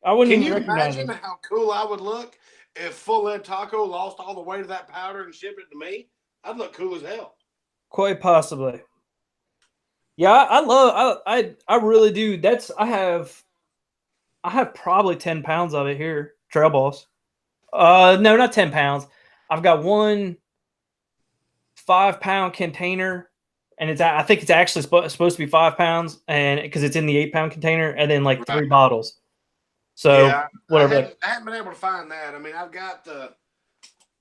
I wouldn't Can even you recognize imagine him. how cool I would look if Full Lead Taco lost all the weight of that powder and shipped it to me? I'd look cool as hell. Quite possibly. Yeah, I really do. I have probably 10 pounds of it here. Trail Boss. No, not 10 pounds. I've got one 5-pound container, and I think it's actually supposed to be 5 pounds, and because it's in the 8-pound container, and then like 3 bottles. So yeah, whatever. I haven't been able to find that. I mean, I've got the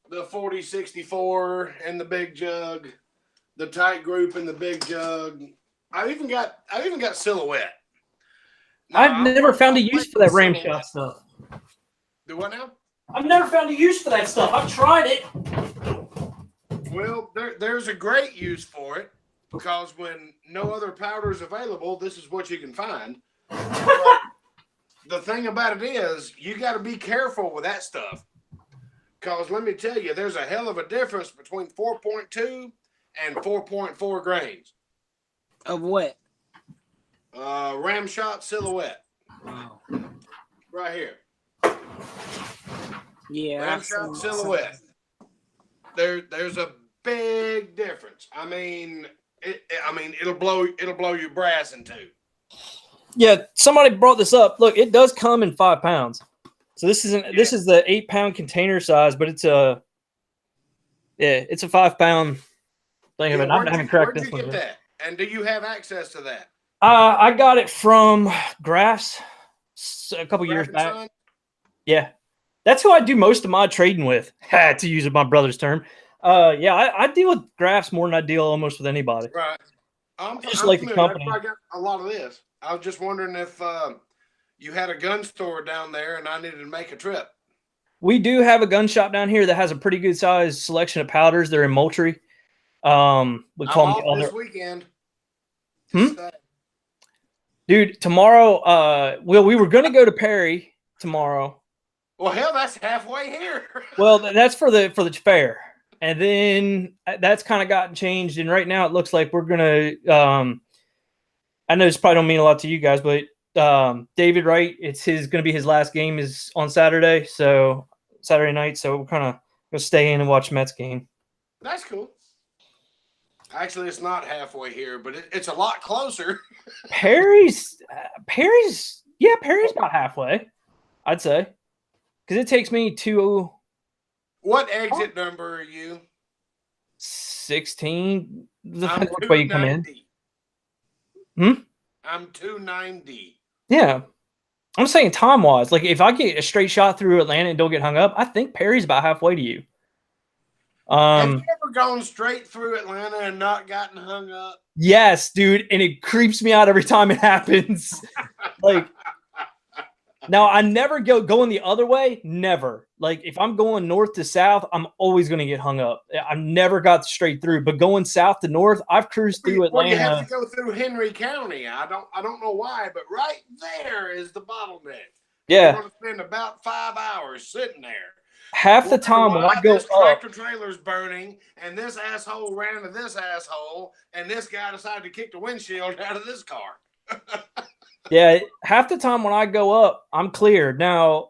4064 in the big jug, the tight group in the big jug. I've even got Silhouette. Now, I've never found a use for that ram shot stuff. Do what now? I've never found a use for that stuff. I've tried it. Well, there's a great use for it because when no other powder is available, this is what you can find. But the thing about it is, you got to be careful with that stuff because let me tell you, there's a hell of a difference between 4.2 and 4.4 grains. Of what? Ram shot Silhouette. Wow. Right here. Yeah. Ram shot Silhouette. There's a big difference. I mean, it'll blow your brass in two. Yeah, somebody brought this up. Look, it does come in 5 pounds. So this is the 8-pound container size, but it's a 5-pound thing of it. I haven't cracked this one. Where'd you get that? And do you have access to that? I got it from Graphs a couple years back. Son? Yeah, that's who I do most of my trading with. To use my brother's term. Yeah, I deal with Graphs more than I deal almost with anybody. Right. I'm like the company. I got a lot of this. I was just wondering if you had a gun store down there and I needed to make a trip. We do have a gun shop down here that has a pretty good size selection of powders. They're in Moultrie. We call them this weekend. Decide. Dude, tomorrow, we were going to go to Perry tomorrow. Well, hell, that's halfway here. Well, that's for the fair. And then that's kind of gotten changed. And right now it looks like we're going to, I know this probably don't mean a lot to you guys, but David Wright, it's going to be his last game is on Saturday. So Saturday night. So we're kind of going to stay in and watch Mets game. That's cool. Actually, it's not halfway here, but it's a lot closer. Perry's about halfway, I'd say. Because it takes me to What exit number are you? 16. I'm Which way you come in? 290. I'm 290. Yeah. I'm saying time wise. Like if I get a straight shot through Atlanta and don't get hung up, I think Perry's about halfway to you. Have you ever gone straight through Atlanta and not gotten hung up? Yes, dude. And it creeps me out every time it happens. Like now I never going the other way. Never. Like if I'm going north to south, I'm always going to get hung up. I've never got straight through, but going south to north, I've cruised through Atlanta. Well, you have to go through Henry County. I don't know why, but right there is the bottleneck. Yeah. You're going to spend about 5 hours sitting there. Half the time when I go this tractor trailer's burning, and this asshole ran to this asshole, and this guy decided to kick the windshield out of this car. Yeah, half the time when I go up, I'm clear. Now,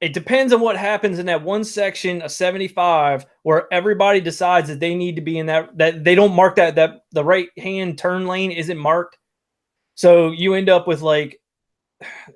it depends on what happens in that one section of 75 where everybody decides that they need to be in that they don't mark that the right-hand turn lane isn't marked. So you end up with like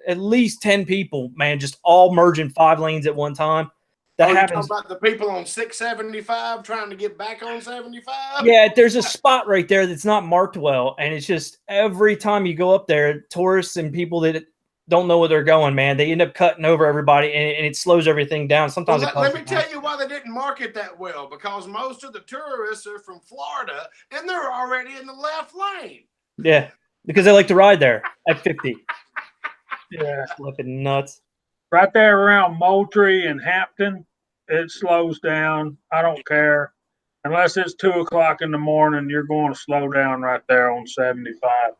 at least 10 people, man, just all merging 5 lanes at one time. That happens. Talking about the people on 675 trying to get back on 75? Yeah, there's a spot right there that's not marked well. And it's just every time you go up there, tourists and people that don't know where they're going, man, they end up cutting over everybody and it slows everything down. Sometimes let me tell you why they didn't mark it that well. Because most of the tourists are from Florida and they're already in the left lane. Yeah, because they like to ride there at 50. Yeah. Flipping nuts. Right there around Moultrie and Hampton, it slows down. I don't care. Unless it's 2 o'clock in the morning, you're going to slow down right there on 75.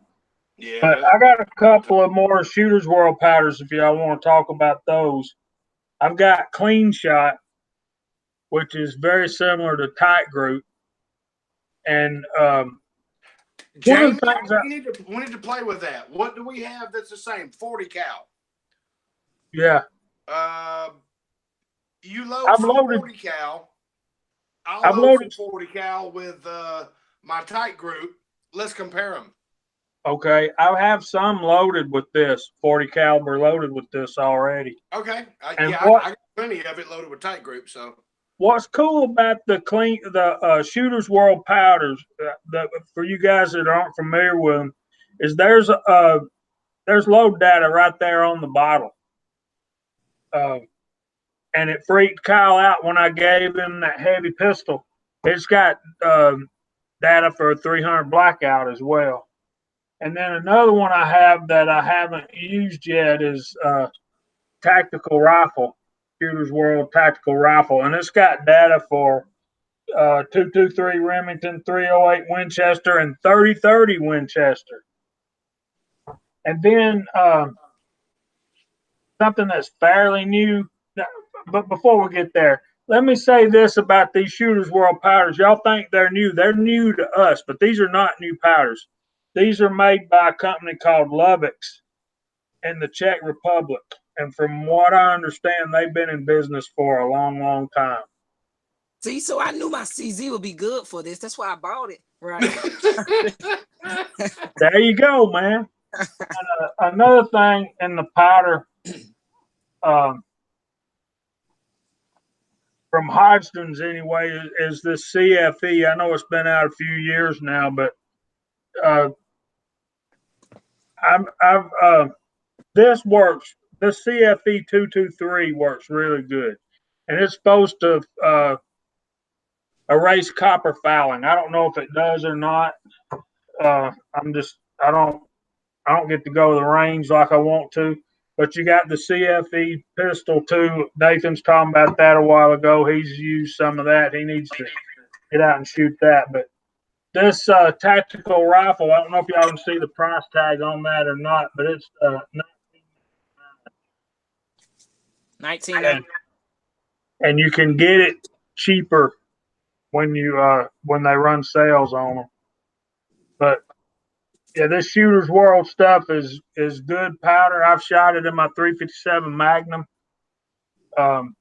Yeah. But I got a couple of more Shooter's World powders if y'all want to talk about those. I've got Clean Shot, which is very similar to Tight Group. And Jamie, we need to play with that. What do we have that's the same? 40 cal. Yeah. You load some 40 cal. I'll load some 40 cal with my Tight Group. Let's compare them. Okay. I have some loaded with this, 40 caliber loaded with this already. Okay. I got plenty of it loaded with Tight Group. So what's cool about the Shooter's World powders, for you guys that aren't familiar with them, is there's load data right there on the bottle. And it freaked Kyle out when I gave him that heavy pistol. It's got data for a 300 blackout as well. And then another one I have that I haven't used yet is tactical rifle, Shooter's World tactical rifle. And it's got data for 223 Remington, 308 Winchester, and 3030 Winchester. And then something that's fairly new. But before we get there, let me say this about these Shooter's World powders. Y'all think they're new. They're new to us, but these are not new powders. These are made by a company called Lubbock's in the Czech Republic. And from what I understand, they've been in business for a long, long time. See, so I knew my CZ would be good for this. That's why I bought it. Right. There you go, man. Another thing in the powder, from Hodgson's anyway, is this CFE. I know it's been out a few years now, but this works. This CFE 223 works really good, and it's supposed to erase copper fouling. I don't know if it does or not. I don't get to go to the range like I want to. But you got the CFE pistol too. Nathan's talking about that a while ago. He's used some of that. He needs to get out and shoot that. But this tactical rifle, I don't know if y'all can see the price tag on that or not, but it's 19. and you can get it cheaper when they run sales on them. But yeah, this Shooter's World stuff is good powder. I've shot it in my 357 Magnum. I'm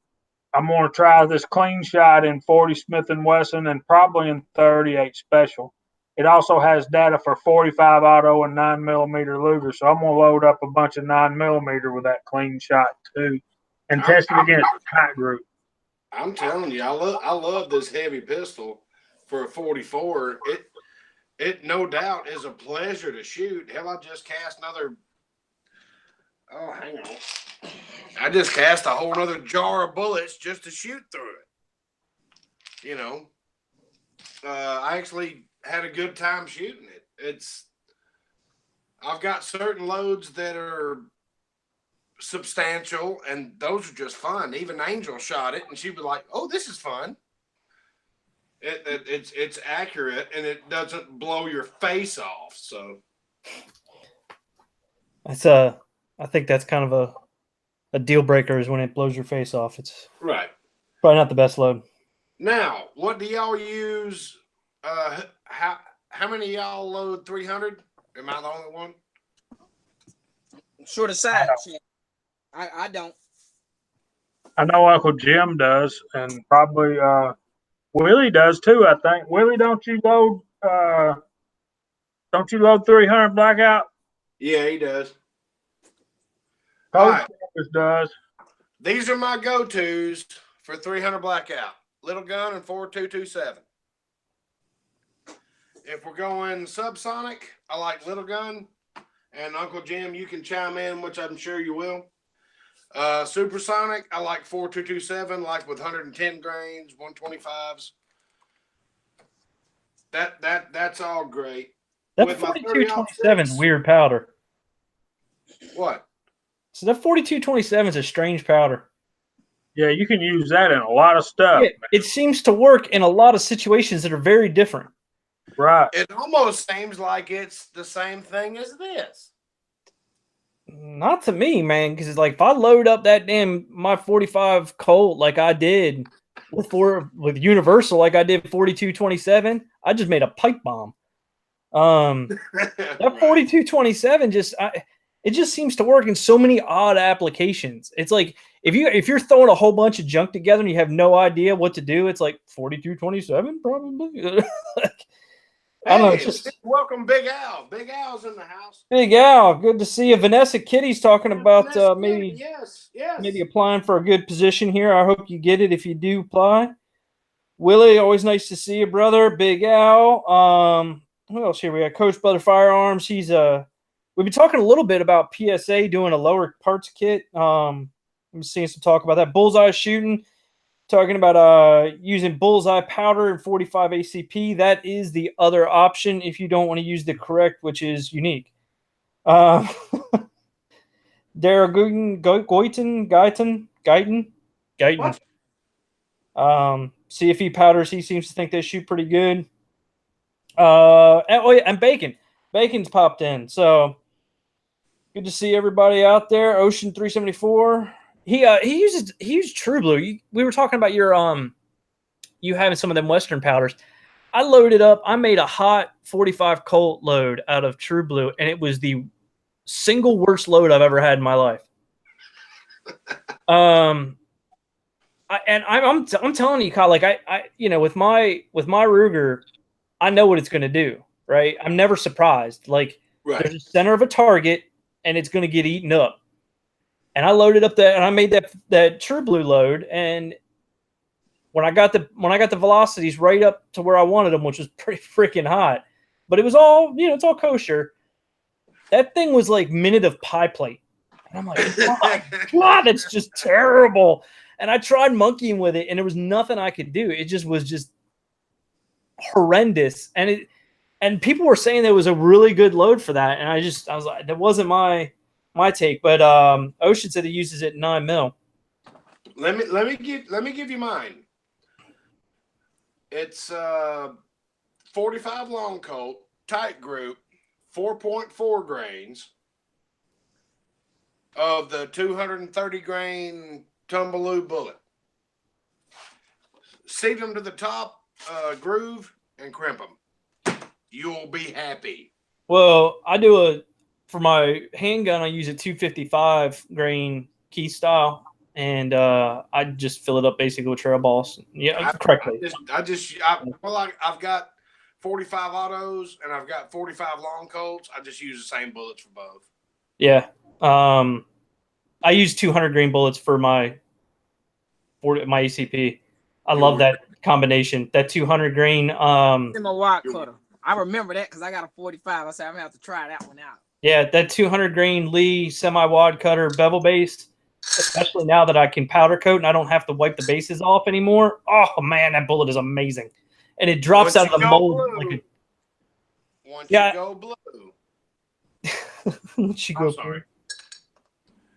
going to try this clean shot in 40 Smith & Wesson and probably in 38 Special. It also has data for 45 auto and 9mm Luger, so I'm going to load up a bunch of 9mm with that clean shot too, and test it against tight group. I'm telling you, I love this heavy pistol for a 44. It no doubt is a pleasure to shoot. Hell, I just cast another. Oh, hang on. I just cast a whole other jar of bullets just to shoot through it. You know, I actually had a good time shooting it. I've got certain loads that are substantial, and those are just fun. Even Angel shot it, and she was like, "Oh, this is fun." It's accurate, and it doesn't blow your face off. So that's I think that's kind of a deal breaker is when it blows your face off. It's right. probably not the best load. Now, what do y'all use? How many of y'all load 300? Am I the only one? Short aside, I don't. I know Uncle Jim does, and probably Willie does too. I think Willie, don't you load 300 blackout? Yeah, he does. Coach does. These are my go-tos for 300 blackout. Little gun and 4227. If we're going subsonic, I like little gun. And Uncle Jim, you can chime in, which I'm sure you will. Supersonic, I like 4227, like with 110 grains, 125s. That's all great. That 4227 is weird powder. What? So that 4227 is a strange powder. Yeah, you can use that in a lot of stuff. Yeah, it seems to work in a lot of situations that are very different. Right. It almost seems like it's the same thing as this. Not to me, man, because it's like if I load up that my 45 Colt like I did with Universal, like I did 4227, I just made a pipe bomb. That 4227 it just seems to work in so many odd applications. It's like if you're throwing a whole bunch of junk together and you have no idea what to do, it's like 4227 probably. I don't know. Just welcome, Big Al. Big Al's in the house. Big Al, good to see you. Vanessa Kitty's talking about maybe applying for a good position here. I hope you get it if you do apply. Willie, always nice to see you, brother. Big Al. Who else here? We got Coach Brother Firearms. We've been talking a little bit about PSA doing a lower parts kit. I'm seeing some talk about that. Bullseye shooting. Talking about using bullseye powder and 45 ACP. That is the other option if you don't want to use the correct, which is unique. Dara Guyton. CFE powders, he seems to think they shoot pretty good. And Bacon. Bacon's popped in. So good to see everybody out there. Ocean 374. He used True Blue. We were talking about you having some of them Western powders. I loaded up. I made a hot 45 Colt load out of True Blue, and it was the single worst load I've ever had in my life. I'm telling you, Kyle, like I with my Ruger, I know what it's going to do. Right? I'm never surprised. Like there's a center of a target, and it's going to get eaten up. And I loaded up and I made that True Blue load, and when I got the velocities right up to where I wanted them, which was pretty freaking hot, but it was all it's all kosher. That thing was like minute of pie plate, and I'm like, God, it's just terrible. And I tried monkeying with it, and there was nothing I could do. It just was horrendous, and people were saying there was a really good load for that, and I was like, that wasn't my take, but Ocean said he uses it 9mm. Let me give you mine. It's 45 long Colt, tight group, 4.4 grains of the 230 grain Tumbaloo bullet. Seat them to the top groove and crimp them. You'll be happy. Well, for my handgun, I use a 255 grain key style, and I just fill it up basically with trail balls. Yeah, correctly. I've got 45 autos and I've got 45 long Colts. I just use the same bullets for both. Yeah. I use 200 grain bullets for my ACP. I love that combination. That 200 grain. In my wad cutter. I remember that because I got a 45. I said I'm gonna have to try that one out. Yeah, that 200 grain Lee semi-wad cutter bevel base, especially now that I can powder coat and I don't have to wipe the bases off anymore. Oh man, that bullet is amazing, and it drops out of the mold. Once you go blue. Once you go sorry.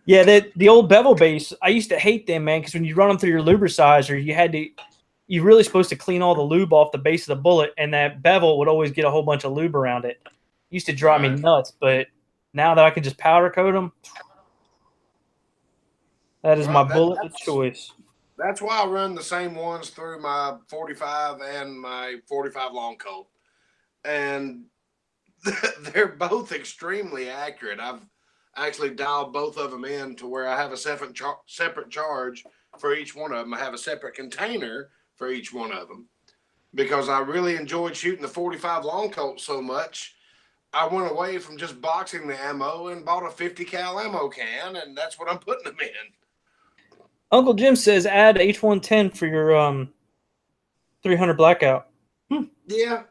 Yeah, the old bevel base, I used to hate them, man, because when you run them through your lubricizer, you're really supposed to clean all the lube off the base of the bullet, and that bevel would always get a whole bunch of lube around it. It used to drive me nuts, but now that I can just powder coat them, that is my bullet of choice. That's why I run the same ones through my 45 and my 45 long Colt. And they're both extremely accurate. I've actually dialed both of them in to where I have a separate charge for each one of them. I have a separate container for each one of them because I really enjoyed shooting the 45 long Colt so much. I went away from just boxing the ammo and bought a 50 cal ammo can, and that's what I'm putting them in. Uncle Jim says add H110 for your 300 blackout. Yeah,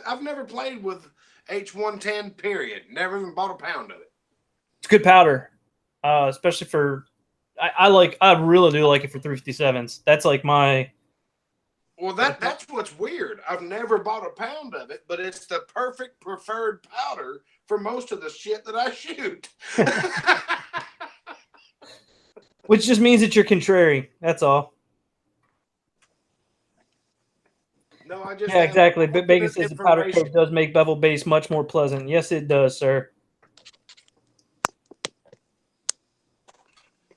I've never played with H110, period. Never even bought a pound of it. It's good powder, especially for I really do like it for 357s. That's like my. Well, that's what's weird. I've never bought a pound of it, but it's the perfect preferred powder for most of the shit that I shoot. Which just means that you're contrary. That's all. No, I just exactly. But Bacon says the powder coat does make bevel base much more pleasant. Yes, it does, sir.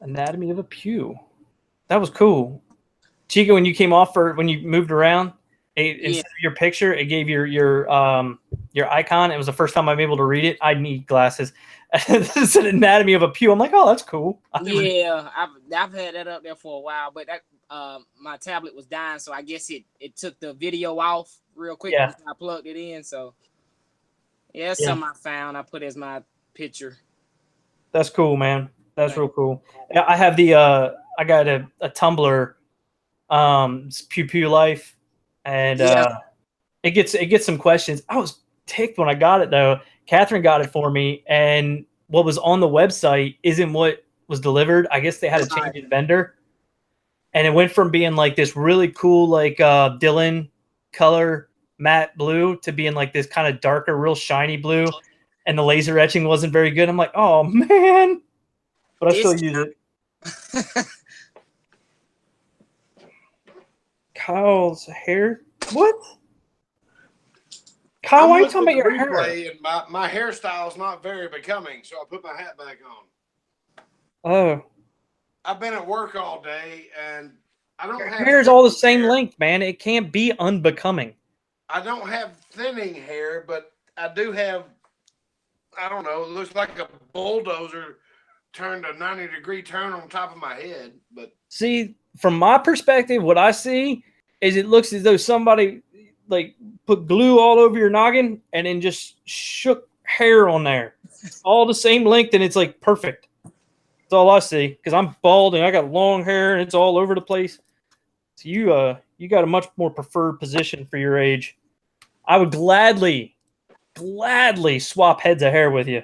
Anatomy of a pew. That was cool. Chico, when you came off when you moved around, instead of your picture, it gave your icon. It was the first time I'm able to read it. I need glasses. It's an anatomy of a pew. I'm like, oh, that's cool. Yeah, I've had that up there for a while, but that my tablet was dying, so I guess it took the video off real quick. Yeah. I plugged it in, so that's something I found. I put as my picture. That's cool, man. That's real cool. I have I got a Tumblr, Pew Pew Life, and it gets some questions. I was ticked when I got it though. Catherine got it for me, and what was on the website isn't what was delivered. I guess they had to change the vendor, and it went from being like this really cool like Dylan color matte blue to being like this kind of darker, real shiny blue, and the laser etching wasn't very good. I'm like, oh man. But I still use it. Kyle's hair? What? Kyle, why are you talking about your hair? And my hairstyle is not very becoming, so I put my hat back on. Oh. I've been at work all day, and I don't have... Hair's all the same length, man. It can't be unbecoming. I don't have thinning hair, but I do have, I don't know, it looks like a bulldozer turned a 90-degree turn on top of my head. But see, from my perspective, what I see is it looks as though somebody like put glue all over your noggin and then just shook hair on there, all the same length, and it's like perfect. That's all I see because I'm bald and I got long hair and it's all over the place. So you got a much more preferred position for your age. I would gladly swap heads of hair with you.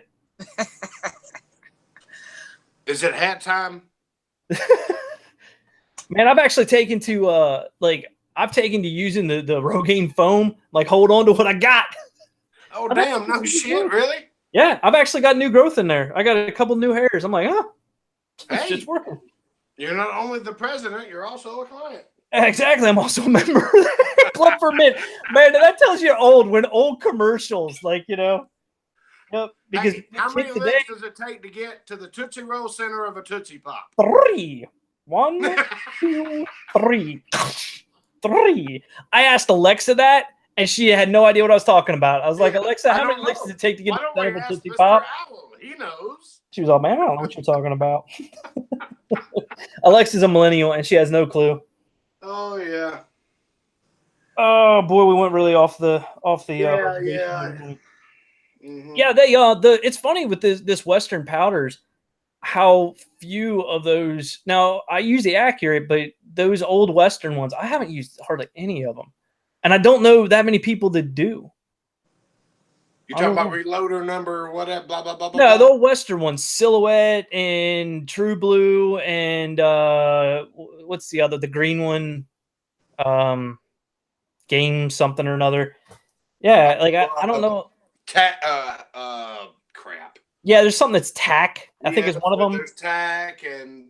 Is it hat time? Man, I've actually taken to using the Rogaine foam, like hold on to what I got. Oh damn, no shit, really? Yeah, I've actually got new growth in there. I got a couple new hairs. I'm like, it's just working. You're not only the president, you're also a client. Exactly. I'm also a member. clip for a minute. Man, that tells you old when old commercials, like, yep, because Hey, how many licks does it take to get to the Tootsie Roll center of a Tootsie Pop? 3. 1, 2, 3. 3. I asked Alexa that, and she had no idea what I was talking about. I was like, Alexa, how many licks does it take to get Why to don't the center we of a ask Tootsie Mr. Pop? Owl? He knows. She was all, man, I don't know what you're talking about. Alexa's a millennial, and she has no clue. Oh yeah. Oh boy, we went really off the Yeah. Yeah, it's funny with this Western powders, how few of those. Now I use the Accurate, but those old Western ones, I haven't used hardly any of them, and I don't know that many people that do. You talking about reloader number whatever? Blah blah blah blah. No, the old Western ones, Silhouette and True Blue, and what's the other? The green one, Game something or another. Yeah, like I don't know. Crap. Yeah, there's something that's tack. I think is one of them. There's tack and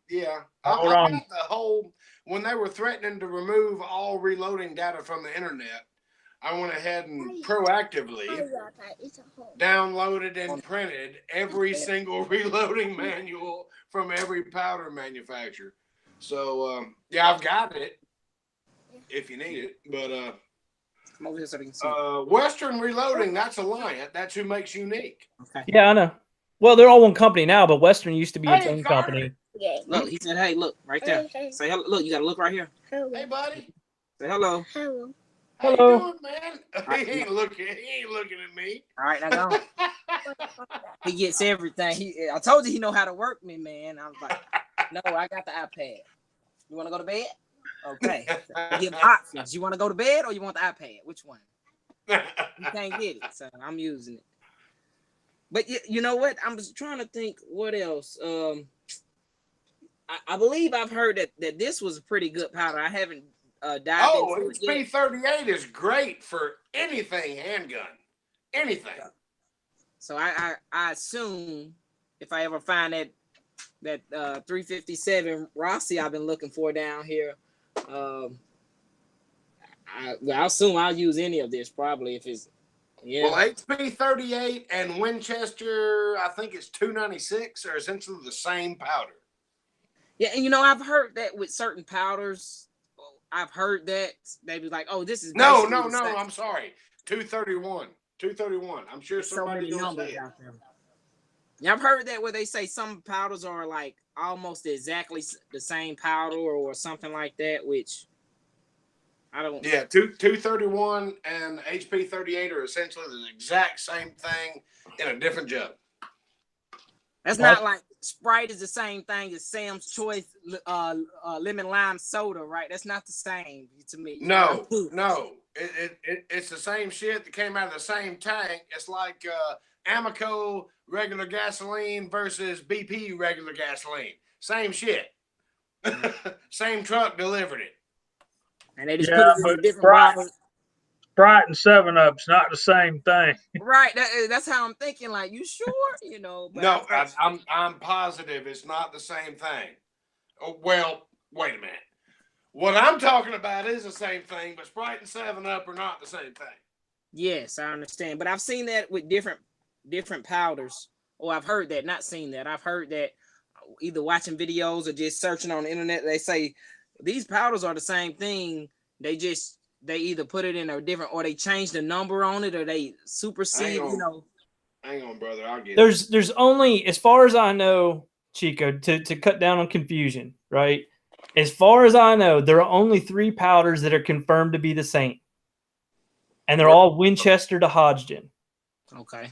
yeah. Hold I on. got the whole when they were threatening to remove all reloading data from the internet. I went ahead and proactively downloaded and printed every single reloading manual from every powder manufacturer. So yeah, I've got it if you need it. But Come over here so they can see. Western Reloading, that's Alliant. That's who makes Unique. Okay. Yeah, I know. Well, they're all one company now, but Western used to be its Hey, own Carter. company. Look, he said, "Hey, look right there. Say hello. Look, you gotta look right here. Hey, buddy. Say hello. How Hello. you doing, man? He ain't looking at me. All right, now go. He gets everything. I told you he know how to work me, man. I was like, no, I got the iPad. You want to go to bed? Okay. Give options. You want to go to bed or you want the iPad? Which one? You can't get it, so I'm using it. But you know what? I'm just trying to think what else. I believe I've heard that this was a pretty good powder. I haven't dived into it yet. HP38 is great for anything handgun. Anything. So I assume if I ever find that 357 Rossi I've been looking for down here, I'll assume I'll use any of this probably if it's Well, HP38 and Winchester, I think it's 296, are essentially the same powder. Yeah, and I've heard that with certain powders. I've heard that they be like, "Oh, this is no. I'm sorry, 231. 231. I'm sure so somebody many knows numbers that. out there. Yeah, I've heard that where they say some powders are like almost exactly the same powder or something like that, which I don't. Yeah, 231 and HP38 are essentially the exact same thing in a different jug. That's not like Sprite is the same thing as Sam's Choice lemon lime soda, right? That's not the same to me. No. It's the same shit that came out of the same tank. It's like Amoco regular gasoline versus BP regular gasoline. Same shit. Same truck delivered it. And they just put it in a different bottles. Sprite and 7-Up's not the same thing. Right. That's how I'm thinking. Like, you sure? But No, I'm positive it's not the same thing. Oh, well, wait a minute. What I'm talking about is the same thing, but Sprite and 7-Up are not the same thing. Yes, I understand. But I've seen that with different powders. Or I've heard that, not seen that. I've heard that either watching videos or just searching on the internet. They say these powders are the same thing. They either put it in a different, or they change the number on it, or they supersede, Hang on, brother. I'll get it. There's only, as far as I know, Chico, to cut down on confusion, right? As far as I know, there are only 3 powders that are confirmed to be the same. And they're all Winchester to Hodgdon. Okay.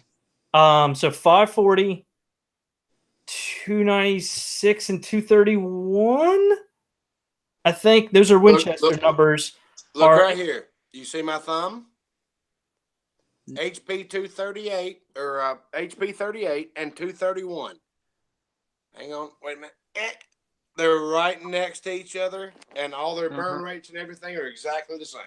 So 540, 296, and 231. I think those are Winchester numbers. Look right here. You see my thumb? HP 238 or HP 38 and 231. Hang on, wait a minute. They're right next to each other, and all their burn rates and everything are exactly the same.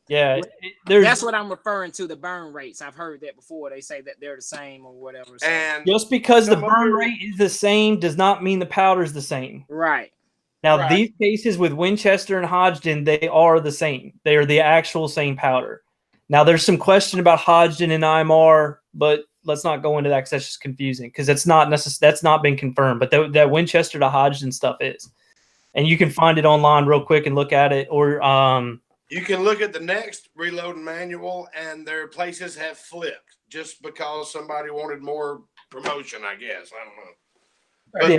Yeah, that's what I'm referring to. The burn rates. I've heard that before. They say that they're the same or whatever. So. And just because the burn rate is the same does not mean the powder's the same. Right. Now, Right. these cases with Winchester and Hodgdon, they are the same. They are the actual same powder. Now, there's some question about Hodgdon and IMR, but let's not go into that because that's just confusing because that's not been confirmed. But that Winchester to Hodgdon stuff is, and you can find it online real quick and look at it. Or you can look at the next reloading manual, and their places have flipped just because somebody wanted more promotion. I guess I don't know. But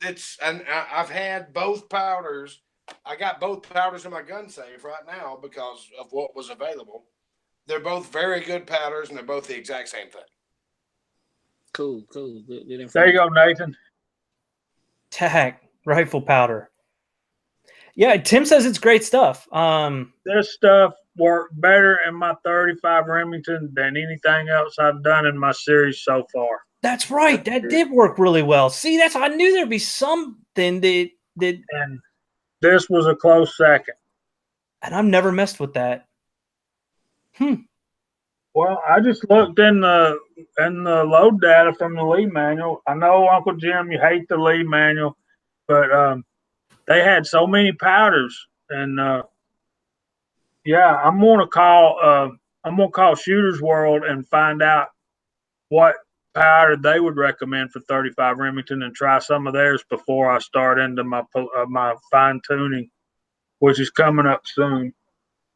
it's and I've had both powders. I got both powders in my gun safe right now because of what was available. They're both very good powders, and they're both the exact same thing. Cool. Good There you go, Nathan. TAC rifle powder. Yeah, Tim says it's great stuff. This stuff worked better in my 35 Remington than anything else I've done in my series so far. That's right. That did work really well. See, I knew there'd be something that and this was a close second. And I've never messed with that. Well, I just looked in the load data from the Lee manual. I know, Uncle Jim, you hate the Lee manual, but they had so many powders, and yeah, I'm gonna call Shooters World and find out what powder they would recommend for 35 Remington and try some of theirs before I start into my fine tuning, which is coming up soon.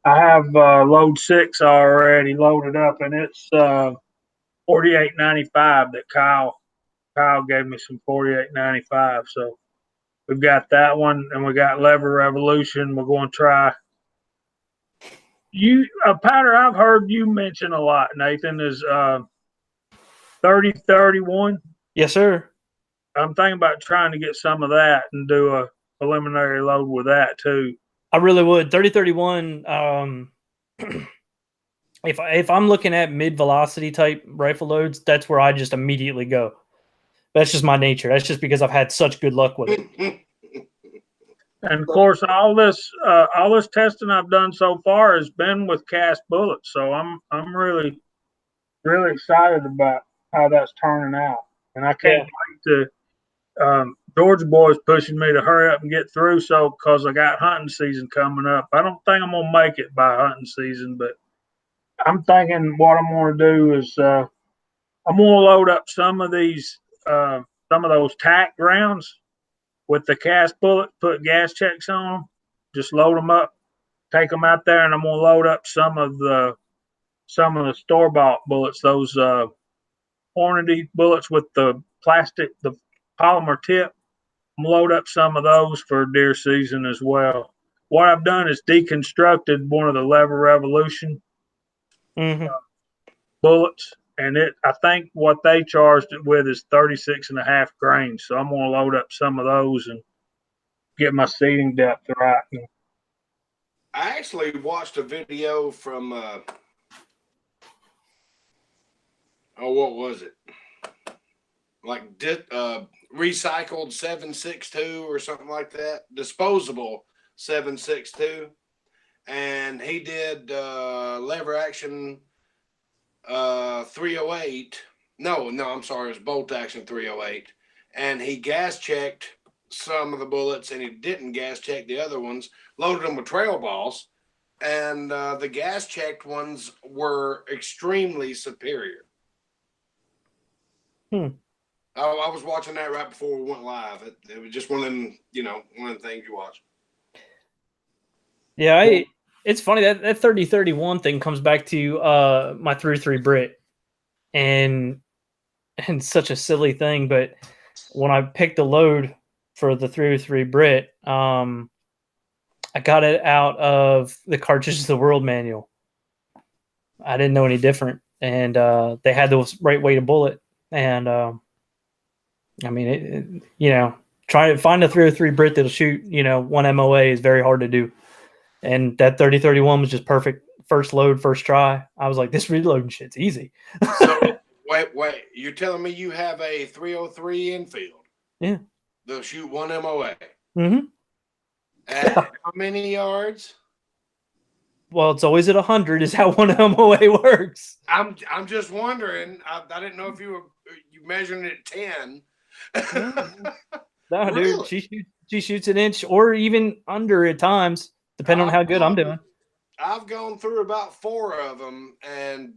I have load 6 already loaded up, and it's $48.95 that Kyle gave me some $48.95. So we've got that one, and we got Lever Revolution. We're going to try. A powder I've heard you mention a lot, Nathan, is 3031. Yes, sir. I'm thinking about trying to get some of that and do a preliminary load with that too. I really would. 3031. If I'm looking at mid velocity type rifle loads, that's where I just immediately go. That's just my nature. That's just because I've had such good luck with it. And of course, all this testing I've done so far has been with cast bullets. So I'm really excited about how that's turning out. And I can't wait to. Georgia boy's pushing me to hurry up and get through. So because I got hunting season coming up, I don't think I'm gonna make it by hunting season, but I'm thinking what I'm gonna do is I'm gonna load up some of those tack rounds with the cast bullet, put gas checks on them, just load them up, take them out there, and I'm gonna load up some of the store-bought bullets, those Hornady bullets with the polymer tip. I'm gonna load up some of those for deer season as well. What I've done is deconstructed one of the Lever Revolution bullets, and I think what they charged it with is 36.5 grains. So I'm gonna load up some of those and get my seating depth right. I actually watched a video from what was it? Like recycled 7.62 or something like that, disposable 7.62, and he did lever action 308. No, I'm sorry, it was bolt action 308, and he gas checked some of the bullets, and he didn't gas check the other ones. Loaded them with trail balls, and the gas checked ones were extremely superior. I was watching that right before we went live. It was just one of them, one of the things you watch. Yeah, it's funny that 3031 thing comes back to my 303 Brit, and such a silly thing, but when I picked the load for the 303 Brit, I got it out of the Cartridges of the World manual. I didn't know any different, and they had the right weight of bullet, and I mean, trying to find a 303 Brit that'll shoot, one MOA is very hard to do. And that 3031 was just perfect. First load, first try. I was like, this reloading shit's easy. So, wait. You're telling me you have a 303 infield? Yeah. They'll shoot one MOA. Mm-hmm. At how many yards? Well, it's always at 100 is how one MOA works. I'm just wondering. I didn't know if you measuring it at 10. No, Really? dude, She shoots an inch or even under at times, depending on how good I'm doing. I've gone through about 4 of them and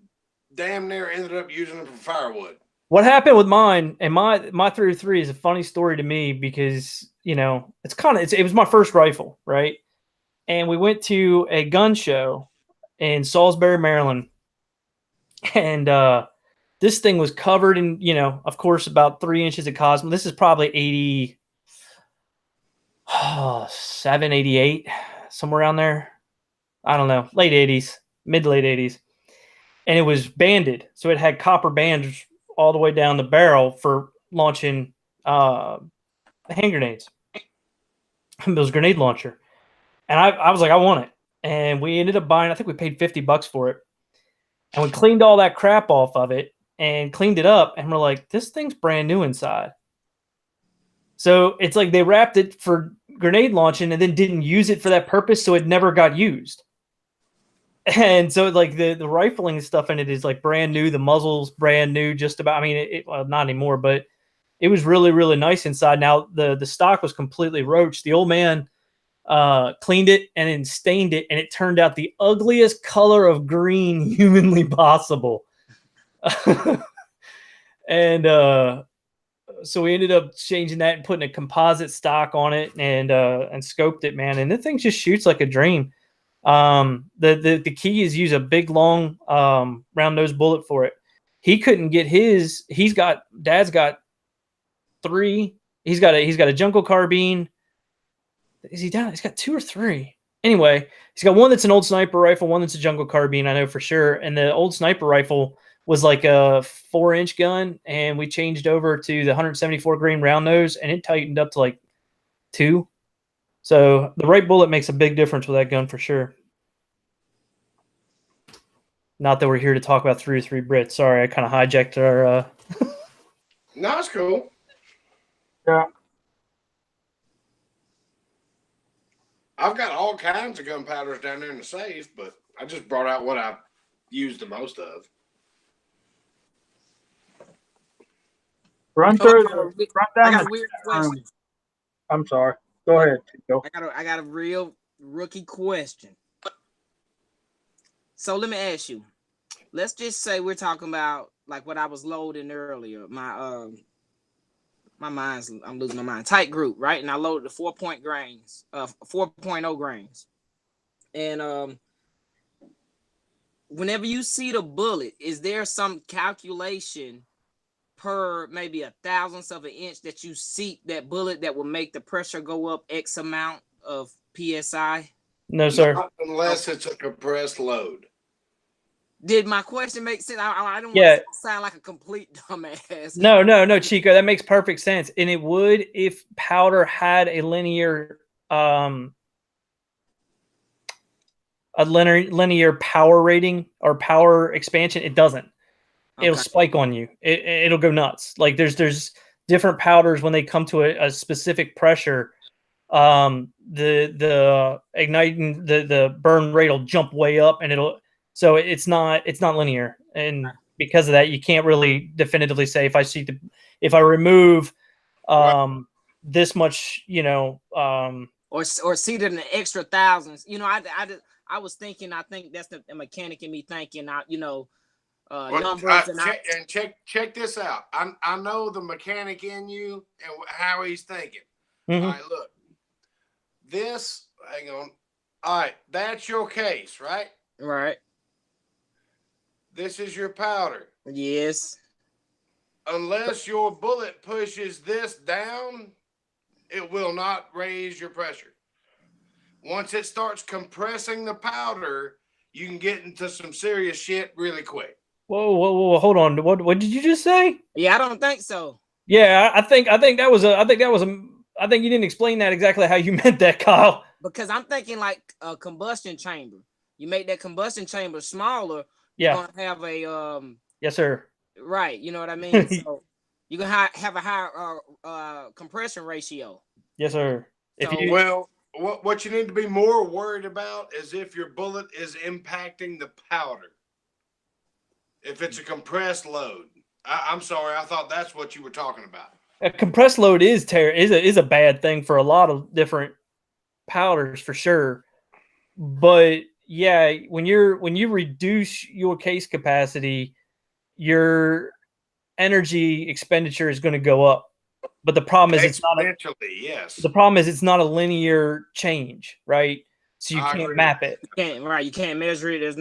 damn near ended up using them for firewood. What happened with mine and my 303 is a funny story to me because, you know, it was my first rifle, right? And we went to a gun show in Salisbury, Maryland. And this thing was covered in, you know, of course, about 3 inches of Cosmo. This is probably 87, 88, somewhere around there. I don't know, late 80s, mid to late 80s. And it was banded. So it had copper bands all the way down the barrel for launching hand grenades. It was a grenade launcher. And I was like, I want it. And we ended up buying, I think we paid $50 for it. And we cleaned all that crap off of it and cleaned it up. And we're like, this thing's brand new inside. So it's like they wrapped it for grenade launching and then didn't use it for that purpose. So it never got used. And so like the rifling stuff in it is like brand new. The muzzle's brand new, just about. I mean, well, not anymore, but it was really, really nice inside. Now the stock was completely roached. The old man cleaned it and then stained it, and it turned out the ugliest color of green humanly possible. And so we ended up changing that and putting a composite stock on it and scoped it, man. And the thing just shoots like a dream. The key is use a big long round nose bullet for it. He couldn't get his. Dad's got 3. He's got a jungle carbine. Is he down? He's got 2 or 3. Anyway, he's got one that's an old sniper rifle, one that's a jungle carbine, I know for sure. And the old sniper rifle was like a 4-inch gun, and we changed over to the 174 grain round nose, and it tightened up to like 2. So the right bullet makes a big difference with that gun for sure. Not that we're here to talk about 303 Brits. Sorry, I kind of hijacked our. No, it's cool. Yeah. I've got all kinds of gunpowders down there in the safe, but I just brought out what I used the most of. Run through the run I down got a the weird chat question. room. I'm sorry. Go ahead, Chico. I got a real rookie question. So let me ask you. Let's just say we're talking about like what I was loading earlier. My mind's, I'm losing my mind. Tight group, right? And I loaded the 4.0 grains. And whenever you see the bullet, is there some calculation per maybe a thousandth of an inch that you seek that bullet that will make the pressure go up X amount of PSI? No, sir. Not unless it's a compressed load. Did my question make sense? I don't want to sound like a complete dumbass. No, Chico, that makes perfect sense. And it would if powder had a linear power rating or power expansion. It doesn't. Okay. It'll spike on you. It'll go nuts. Like there's different powders when they come to a specific pressure. The igniting the burn rate will jump way up, and so it's not linear. And because of that, you can't really definitively say if I remove this much, or see that in the extra thousands. I was thinking. I think that's the mechanic in me thinking. Numbers check this out. I know the mechanic in you and how he's thinking. Mm-hmm. All right, look. This, hang on. All right, that's your case, right? Right. This is your powder. Yes. Unless your bullet pushes this down, it will not raise your pressure. Once it starts compressing the powder, you can get into some serious shit really quick. Whoa, hold on. What did you just say? Yeah, I don't think so. Yeah, I think you didn't explain that exactly how you meant that, Kyle. Because I'm thinking like a combustion chamber. You make that combustion chamber smaller, yeah, you're gonna have a yes, sir. Right, you know what I mean? So you're gonna have a higher compression ratio. Yes, sir. What you need to be more worried about is if your bullet is impacting the powder. If it's a compressed load. I'm sorry, I thought that's what you were talking about. A compressed load is a bad thing for a lot of different powders for sure. But yeah, when you reduce your case capacity, your energy expenditure is going to go up. But the problem is Exponentially, yes. the problem is it's not a linear change, right? So you I can't agree. map it. You can't measure it. There's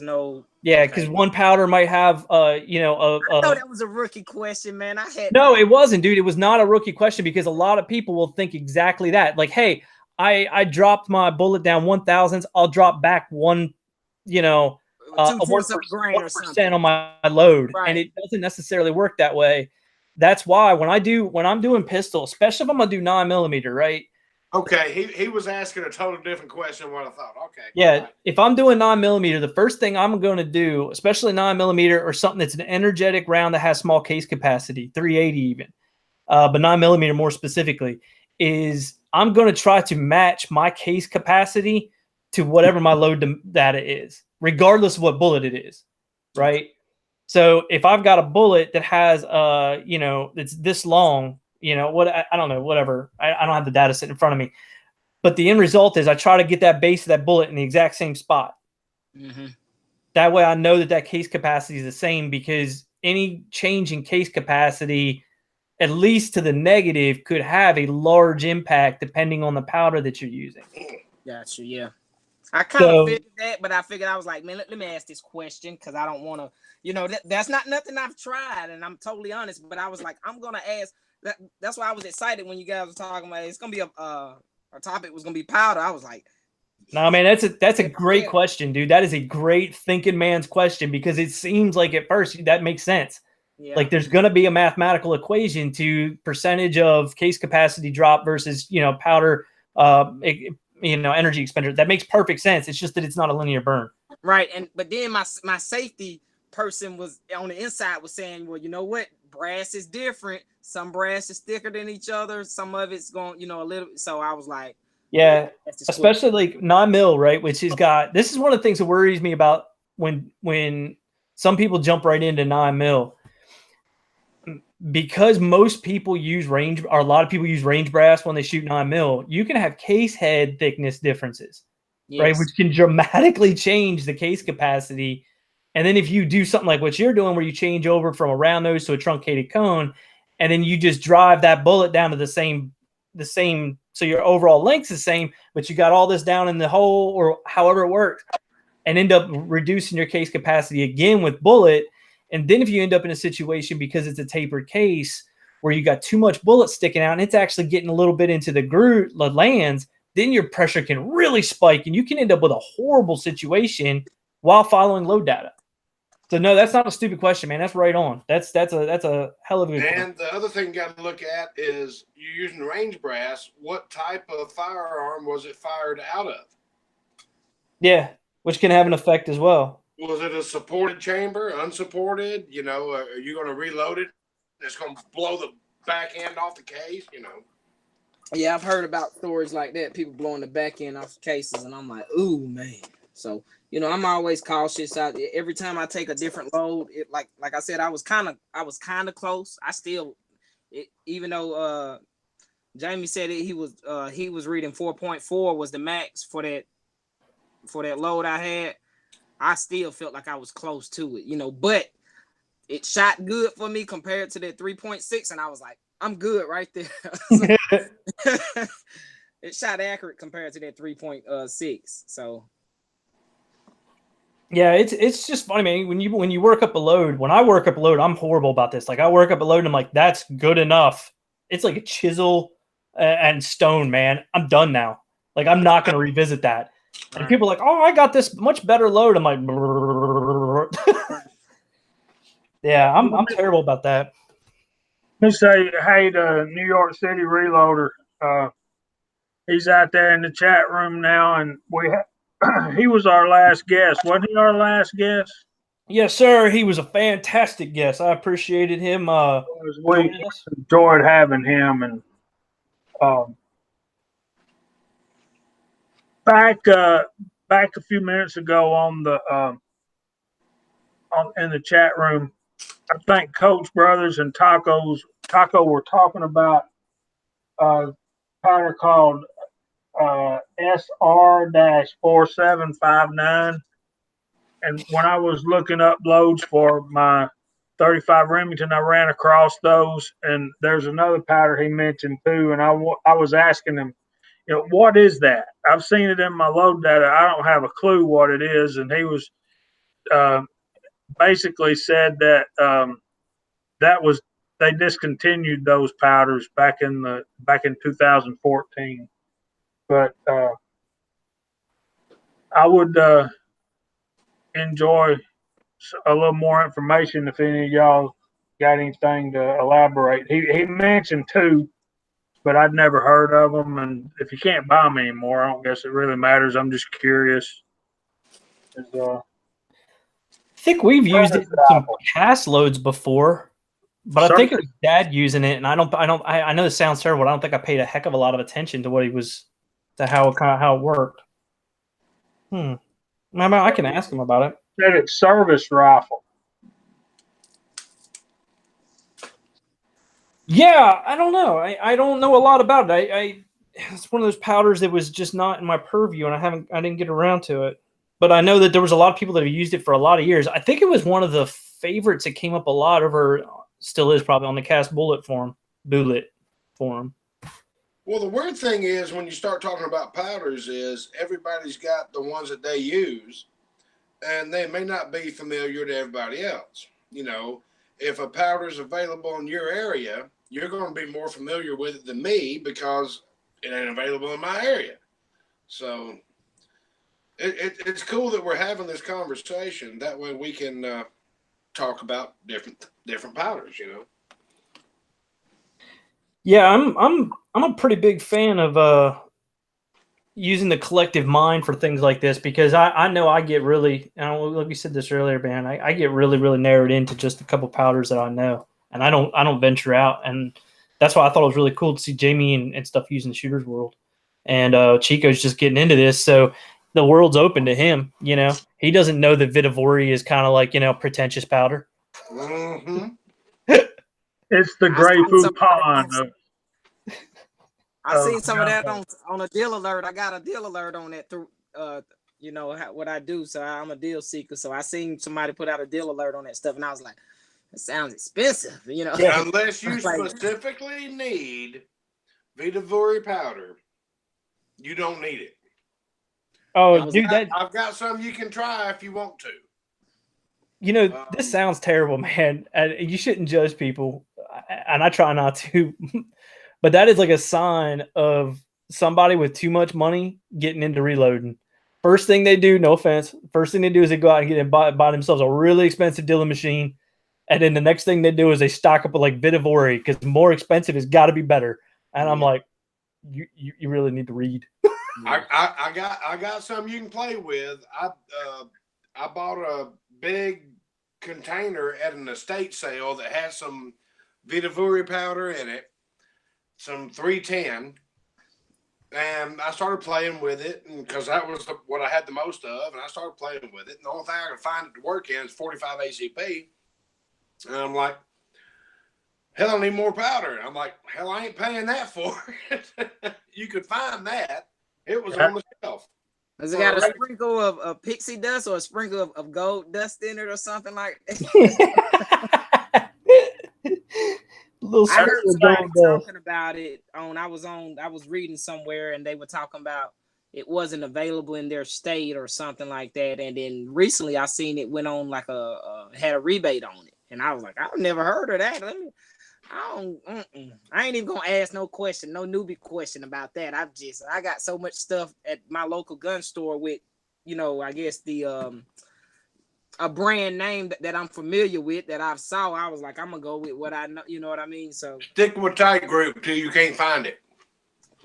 no. Yeah, because one powder might have I know that was a rookie question, man. No, it wasn't, dude. It was not a rookie question because a lot of people will think exactly that. Like, hey, I dropped my bullet down 1,000. I'll drop back one, you know, 2/4 of a grain or 1% something on my load, Right. and it doesn't necessarily work that way. That's why when I'm doing pistol, especially if I'm gonna do 9mm, right? Okay, he was asking a totally different question than what I thought. Okay. Yeah, Right. if I'm doing 9mm, the first thing I'm going to do, especially 9mm or something that's an energetic round that has small case capacity, 380 even, but 9mm more specifically, is I'm going to try to match my case capacity to whatever my load data is, regardless of what bullet it is, right? So if I've got a bullet that has, it's this long, I don't know, whatever. I don't have the data set in front of me. But the end result is I try to get that base of that bullet in the exact same spot. Mm-hmm. That way I know that case capacity is the same, because any change in case capacity, at least to the negative, could have a large impact depending on the powder that you're using. Gotcha, yeah. I kind of figured that, but I was like, man, let me ask this question because I don't want to, that's not nothing I've tried, and I'm totally honest. But I was like, I'm gonna ask. That's why I was excited when you guys were talking about it's gonna be our topic was gonna be powder. I was like, no, man, that's a great question, dude. That is a great thinking man's question, because it seems like at first that makes sense. Yeah. Like there's going to be a mathematical equation to percentage of case capacity drop versus, powder, energy expenditure. That makes perfect sense. It's just that it's not a linear burn. Right. But then my safety person was on the inside was saying, well, you know what? Brass is different. Some brass is thicker than each other. Some of it's going, a little. So I was like, yeah, especially like 9mm, right? Which this is one of the things that worries me about when some people jump right into 9mm. Because most people use range, or a lot of people use range brass when they shoot 9mm, you can have case head thickness differences, yes, right? Which can dramatically change the case capacity. And then if you do something like what you're doing, where you change over from a round nose to a truncated cone, and then you just drive that bullet down to the same, so your overall length's the same, but you got all this down in the hole or however it works, and end up reducing your case capacity again with bullet. And then if you end up in a situation, because it's a tapered case, where you got too much bullet sticking out and it's actually getting a little bit into the groove, the lands, then your pressure can really spike and you can end up with a horrible situation while following load data. So no, that's not a stupid question, man. That's right on. That's a hell of a good question. And the other thing you got to look at is you're using range brass. What type of firearm was it fired out of? Yeah, which can have an effect as well. Was it a supported chamber, unsupported? Are you going to reload it? It's going to blow the back end off the case, Yeah, I've heard about stories like that. People blowing the back end off the cases, and I'm like, ooh, man. So, I'm always cautious. Every time I take a different load, it like I said, I was kind of close. I still, even though Jamie said he was reading 4.4 was the max for that load I had. I still felt like I was close to it, but it shot good for me compared to that 3.6, and I was like, I'm good right there. It shot accurate compared to that 3.6. So yeah, it's just funny, man. When you work up a load, when I work up a load, I'm horrible about this. Like I work up a load and I'm like, that's good enough. It's like a chisel and stone, man. I'm done now. Like I'm not going to revisit that. And right. People are like, oh, I got this much better load. I'm like, yeah, I'm terrible about that. Let me say hey to New York City Reloader. He's out there in the chat room now, and he was our last guest. Wasn't he our last guest? Yes, sir. He was a fantastic guest. I appreciated him. We enjoyed having him, and back a few minutes ago on the in the chat room, I think Coach Brothers and Taco were talking about a powder called SR-4759. And when I was looking up loads for my 35 Remington, I ran across those. And there's another powder he mentioned too. And I was asking him, what is that? I've seen it in my load data. I don't have a clue what it is. And he was uh, basically said that that was they discontinued those powders back in 2014. But I would enjoy a little more information if any of y'all got anything to elaborate. He mentioned two, but I'd never heard of them. And if you can't buy them anymore, I don't guess it really matters. I'm just curious. I think we've used it in some cast loads before, but I think it was Dad using it, and I know this sounds terrible. But I don't think I paid a heck of a lot of attention to how it worked. I can ask him about it. Said it's service rifle. Yeah, I don't know. I don't know a lot about it. It's one of those powders that was just not in my purview, and I didn't get around to it. But I know that there was a lot of people that have used it for a lot of years. I think it was one of the favorites that came up a lot over, still is probably on the Cast Bullet forum. Well, the weird thing is when you start talking about powders is everybody's got the ones that they use, and they may not be familiar to everybody else. If a powder is available in your area, you're going to be more familiar with it than me because it ain't available in my area. So it's cool that we're having this conversation. That way we can talk about different powders. Yeah, I'm a pretty big fan of using the collective mind for things like this because I know I get really, like we said this earlier, man, I get really, really narrowed into just a couple powders that I know, and I don't venture out, and that's why I thought it was really cool to see Jamie and stuff using Shooter's World, and Chico's just getting into this, so the world's open to him. He doesn't know that Vitavori is kind of like pretentious powder. Mm-hmm. It's the Grey Poupon. I seen some of that on a deal alert. I got a deal alert on that through what I do. So I'm a deal seeker. So I seen somebody put out a deal alert on that stuff, and I was like, "That sounds expensive." Yeah, unless you specifically need Vitavori powder, you don't need it. Oh, dude, I've got some you can try if you want to. This sounds terrible, man. You shouldn't judge people, and I try not to. But that is like a sign of somebody with too much money getting into reloading. First thing they do, no offense, first thing they do is they go out and buy themselves a really expensive dealer machine. And then the next thing they do is they stock up with like Vitavori because more expensive has got to be better. And I'm like, you really need to read. I got some you can play with. I bought a big container at an estate sale that has some Vitavori powder in it, some 310, and I started playing with it because that was what I had the most of, and I started playing with it. And the only thing I could find it to work in is 45 ACP, and I'm like, hell, I need more powder. I'm like, hell, I ain't paying that for it. You could find that. It was on the shelf. Has it got a sprinkle of pixie dust or a sprinkle of gold dust in it or something like that? I heard somebody talking about it I was reading somewhere and they were talking about it wasn't available in their state or something like that. And then recently I seen it went on like had a rebate on it. And I was like, I've never heard of that. I ain't even gonna ask no question, no newbie question about that. I got so much stuff at my local gun store with, I guess the a brand name that I'm familiar with that I've saw. I was like, I'm gonna go with what I know. You know what I mean? So stick with tight group till you can't find it.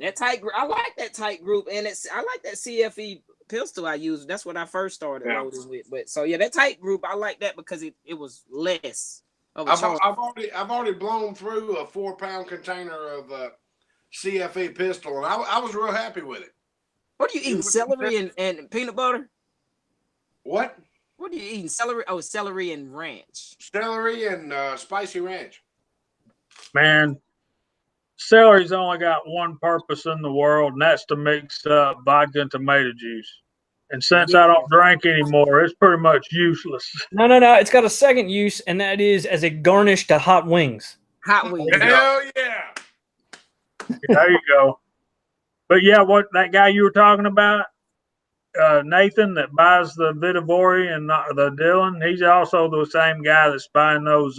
That tight group, I like that tight group, and I like that CFE pistol I used. That's what I first started loading with. But so yeah, that tight group, I like that because it was less. I've already blown through a 4-pound container of CFE pistol, and I was real happy with it. What are you eating? Celery and peanut butter? What? What are you eating? Celery? Oh, celery and ranch. Celery and spicy ranch. Man, celery's only got one purpose in the world, and that's to mix up vodka and tomato juice. And since I don't drink anymore, it's pretty much useless. No. It's got a second use, and that is as a garnish to hot wings. Hot wings. Hell yeah. There you go. But yeah, what that guy you were talking about, Nathan, that buys the Vitavori and the Dylan, he's also the same guy that's buying those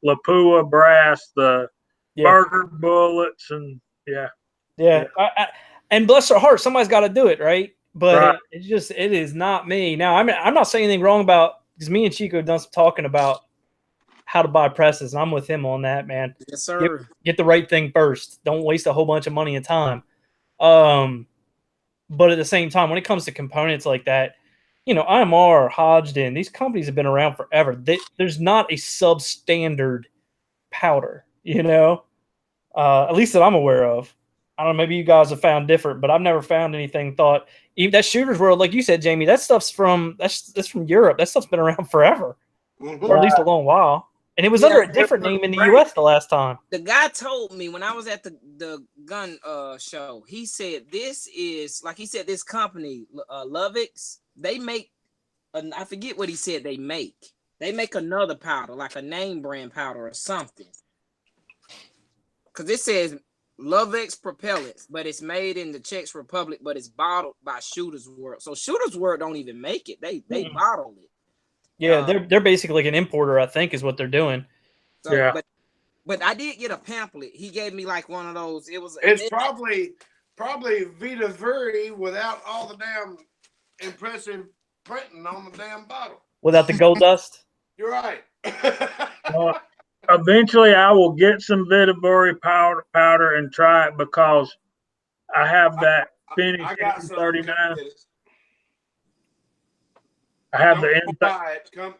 Lapua brass, the burger bullets, and yeah. And bless their heart, somebody's got to do it, right? But it is not me. Now, I'm not saying anything wrong about, because me and Chico have done some talking about how to buy presses, and I'm with him on that, man. Yes, sir. Get the right thing first. Don't waste a whole bunch of money and time. But at the same time, when it comes to components like that, IMR, Hodgdon, these companies have been around forever. There's not a substandard powder, at least that I'm aware of. I don't know, maybe you guys have found different, but I've never found anything even that Shooter's World, like you said, Jamie, that's from Europe. That stuff's been around forever, or at least a long while. And it was under a different name in the U.S. the last time. The guy told me when I was at the gun show, he said this is, like he said, this company, Lovix, they make, I forget what he said they make. They make another powder, like a name brand powder or something. Because it says Lovix Propellants, but it's made in the Czech Republic, but it's bottled by Shooter's World. So Shooter's World don't even make it. They bottle it. Yeah, they're basically like an importer, I think, is what they're doing. So, yeah. But I did get a pamphlet. He gave me like one of those. It's probably Vita Veri without all the damn impressive printing on the damn bottle. Without the gold dust? You're right. Eventually, I will get some Vita Veri powder and try it, because I have that finished 39. I have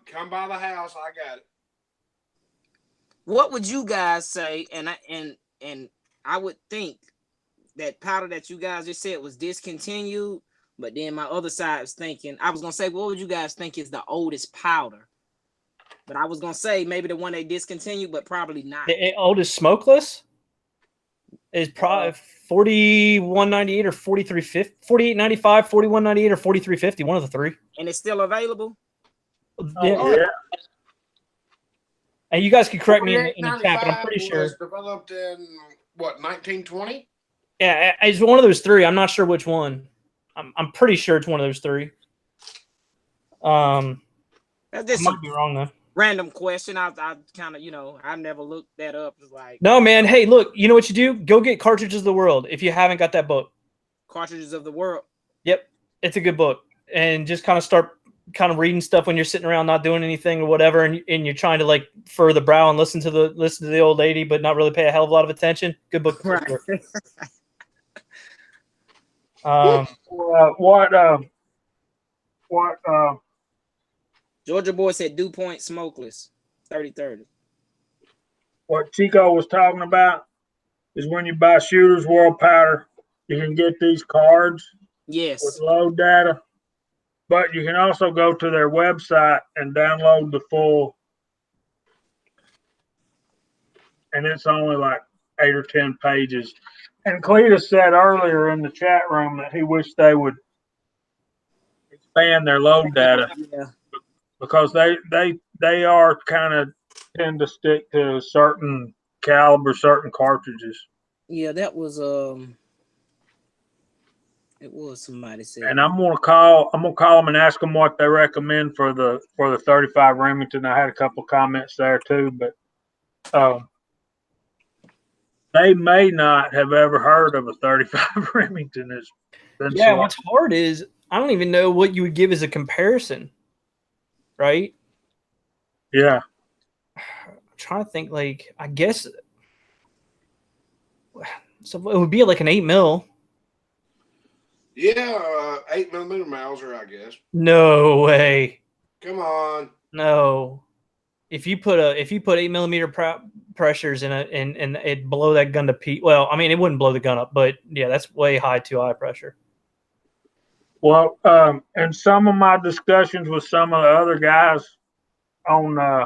come by the house. I got it. What would you guys say? And I would think that powder that you guys just said was discontinued, but then my other side was thinking, I was gonna say, what would you guys think is the oldest powder? But I was gonna say maybe the one they discontinued, but probably not. The oldest smokeless is probably 4198 or 4350, 4895, 4198 or 4350, one of the three. And it's still available? Yeah. And you guys can correct me in the chat, but I'm pretty sure. Was developed in, 1920? Yeah, it's one of those three. I'm not sure which one. I'm pretty sure it's one of those three. I might be wrong, though. Random question. I kind of, I never looked that up. It's like, no, man. Hey, look, you know what you do? Go get Cartridges of the World if you haven't got that book. Cartridges of the World. Yep, it's a good book, and just kind of start reading stuff when you're sitting around not doing anything or whatever, and you're trying to like fur the brow and listen to the old lady, but not really pay a hell of a lot of attention. Good book. Right. Georgia Boy said DuPont smokeless 3030. What Chico was talking about is when you buy Shooter's World powder, you can get these cards with load data, but you can also go to their website and download the full, and it's only like 8 or 10 pages. And Cletus said earlier in the chat room that he wished they would expand their load data. Yeah. Because they are kind of tend to stick to certain caliber, certain cartridges. Yeah, that was it was somebody said. And I'm gonna call them and ask them what they recommend for the 35 Remington. I had a couple of comments there too, but they may not have ever heard of a 35 Remington. What's hard is I don't even know what you would give as a comparison. Right? Yeah. I'm trying to think, like, I guess so it would be like an 8 mil. Yeah, 8mm Mauser, I guess. No way. Come on. No. If you put 8mm pressures in and it blow that gun to P. Well, I mean, it wouldn't blow the gun up, but yeah, that's way high, too high pressure. Well, in some of my discussions with some of the other guys on, I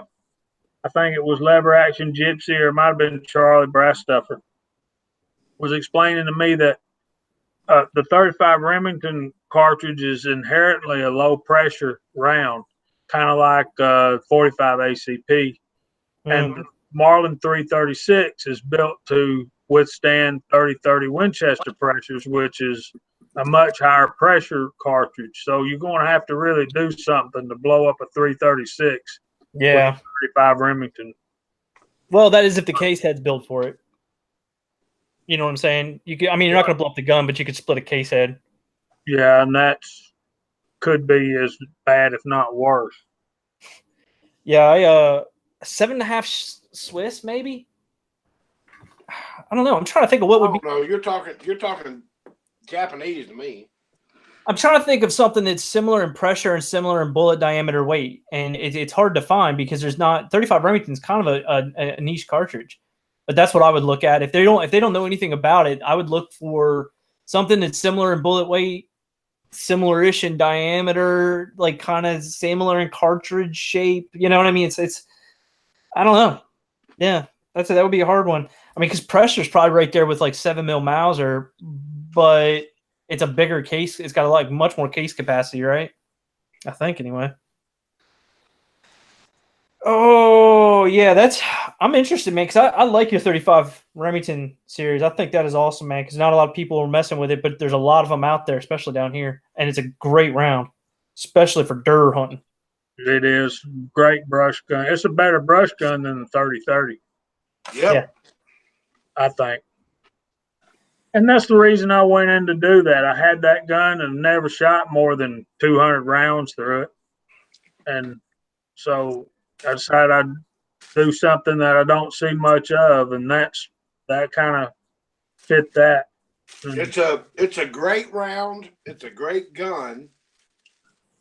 think it was Lever Action Gypsy or it might have been Charlie Brassstuffer, was explaining to me that the 35 Remington cartridge is inherently a low pressure round, kind of like 45 ACP. And Mhm. Marlin 336 is built to withstand 30-30 Winchester pressures, which is a much higher pressure cartridge. So you're going to have to really do something to blow up a 336 with a Yeah. 35 Remington. Well, that is if the case head's built for it. You know what I'm saying? You could, I mean, you're not going to blow up the gun, but you could split a case head. Yeah, and that's could be as bad, if not worse. Yeah, I 7.5 Swiss maybe. I don't know. I'm trying to think of what would be. No, you're talking Japanese to me. I'm trying to think of something that's similar in pressure and similar in bullet diameter weight, and it's hard to find because there's not 35 Remington's kind of a niche cartridge, but that's what I would look at if they don't know anything about it. I would look for something that's similar in bullet weight, similar-ish in diameter, like kind of similar in cartridge shape. You know what I mean? It's I don't know. Yeah, that would be a hard one. I mean, because pressure's probably right there with like 7mm Mauser, but it's a bigger case. It's got like much more case capacity, right? I think anyway. Oh yeah, I'm interested, man, because I like your 35 Remington series. I think that is awesome, man, because not a lot of people are messing with it, but there's a lot of them out there, especially down here, and it's a great round, especially for deer hunting. It is great brush gun. It's a better brush gun than the 30-30. Yep. Yeah. I think. And that's the reason I went in to do that. I had that gun and never shot more than 200 rounds through it. And so I decided I'd do something that I don't see much of, and that kind of fit that. It's a great round. It's a great gun.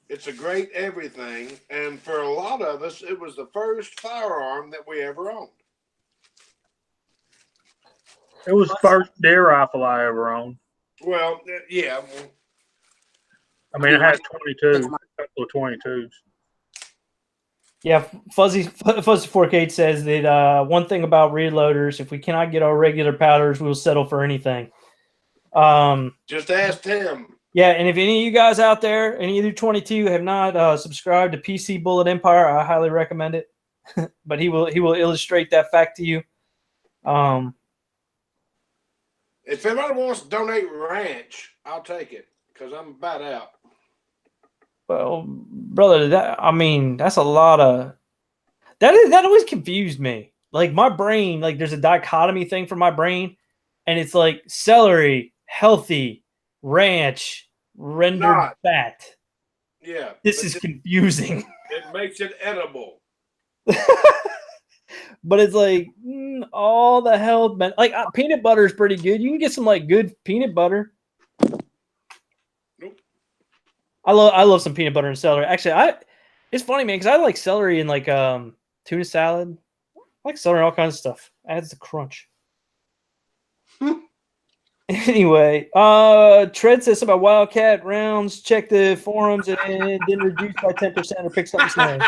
It's a great everything. And for a lot of us, it was the first firearm that we ever owned. It was the first deer rifle I ever owned. Well, yeah. I mean, I had 22, a couple of 22s. Yeah, Fuzzy 4K says that one thing about reloaders, if we cannot get our regular powders, we will settle for anything. Just ask him. Yeah, and if any of you guys out there, any of you 22 have not subscribed to PC Bullet Empire, I highly recommend it. But he will illustrate that fact to you. If anybody wants to donate ranch, I'll take it because I'm about out. Well, brother, that's a lot of that always confused me. Like my brain, like there's a dichotomy thing for my brain, and it's like celery, healthy, ranch, rendered fat. Yeah. This is confusing. It makes it edible. But it's like all the health, man. Like peanut butter is pretty good. You can get some like good peanut butter. Nope. I love some peanut butter and celery. Actually, it's funny, man, because I like celery in like tuna salad. I like celery, all kinds of stuff. Adds the crunch. Anyway, Tread says about Wildcat rounds. Check the forums and then reduce by 10% or pick something small.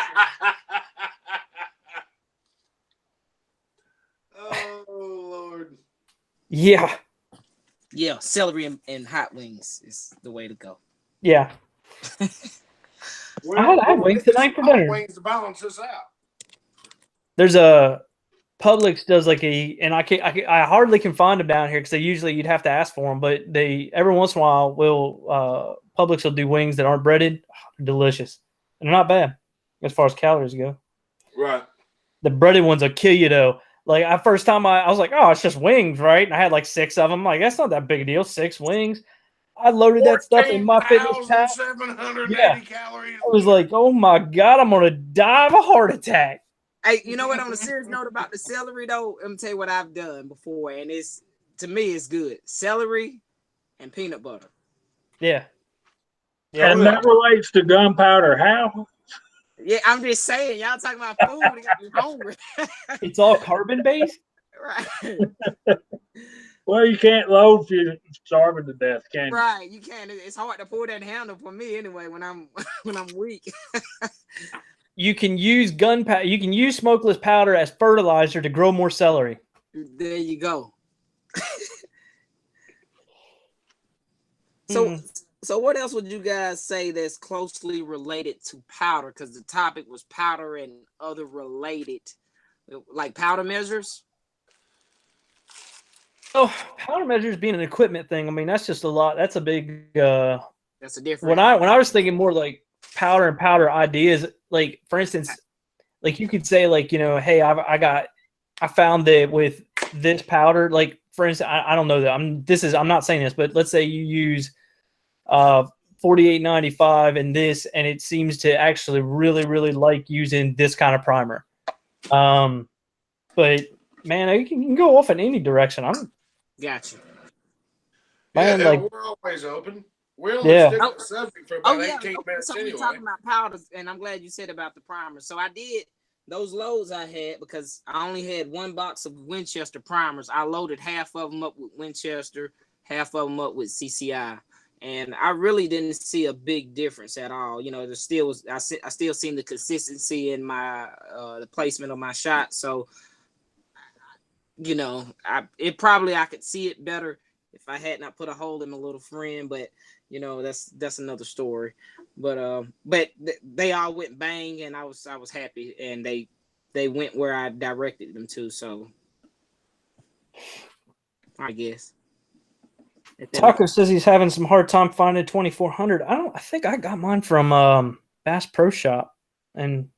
Oh Lord. Yeah. Yeah, celery and hot wings is the way to go. Yeah. Well, I had wings tonight for dinner. Wings to balance this out. There's a Publix does like and I hardly can find them down here because you'd have to ask for them, but they every once in a while Publix will do wings that aren't breaded. They're delicious and they're not bad as far as calories go. Right. The breaded ones will kill you though. Like first time I was like, oh, it's just wings, right? And I had like 6 of them. I'm like, that's not that big a deal. 6 wings. I loaded that stuff in my fitness pack. 780 calories. I was like, oh my God, I'm gonna die of a heart attack. Hey, you know what? On a serious note about the celery, though, let me tell you what I've done before, and to me, it's good. Celery and peanut butter. Yeah. And that relates to gunpowder. How? Yeah, I'm just saying, y'all talking about food, it got me hungry. It's all carbon based, right? Well, you can't load if you're starving to death, can you? Right, you can't. It's hard to pull that handle for me anyway when I'm when I'm weak. You can use gunpowder. You can use smokeless powder as fertilizer to grow more celery. There you go. So what else would you guys say that's closely related to powder? Because the topic was powder and other related, like powder measures. Oh, powder measures being an equipment thing. I mean, that's just a lot. That's a big. That's a different. When I was thinking more like powder and powder ideas, like for instance, like you could say like, you know, hey, I found that with this powder, like for instance, I don't know that I'm not saying this, but let's say you use 4895 and this, and it seems to actually really like using this kind of primer. But man, you can go off in any direction. Gotcha. Man, yeah, like we're always open. We're only sticking with the subject for about 18 minutes so anyway. we're talking about powders, and I'm glad you said about the primer. So I did those loads I had because I only had one box of Winchester primers. I loaded half of them up with Winchester, half of them up with CCI, and I really didn't see a big difference at all. You know, I still seen the consistency in my the placement of my shot. So, you know, I could see it better if I had not put a hole in my little friend, but you know, that's another story. But they all went bang, and I was happy, and they went where I directed them to. So I guess. Taco says he's having some hard time finding 2400. I think I got mine from Bass Pro Shop in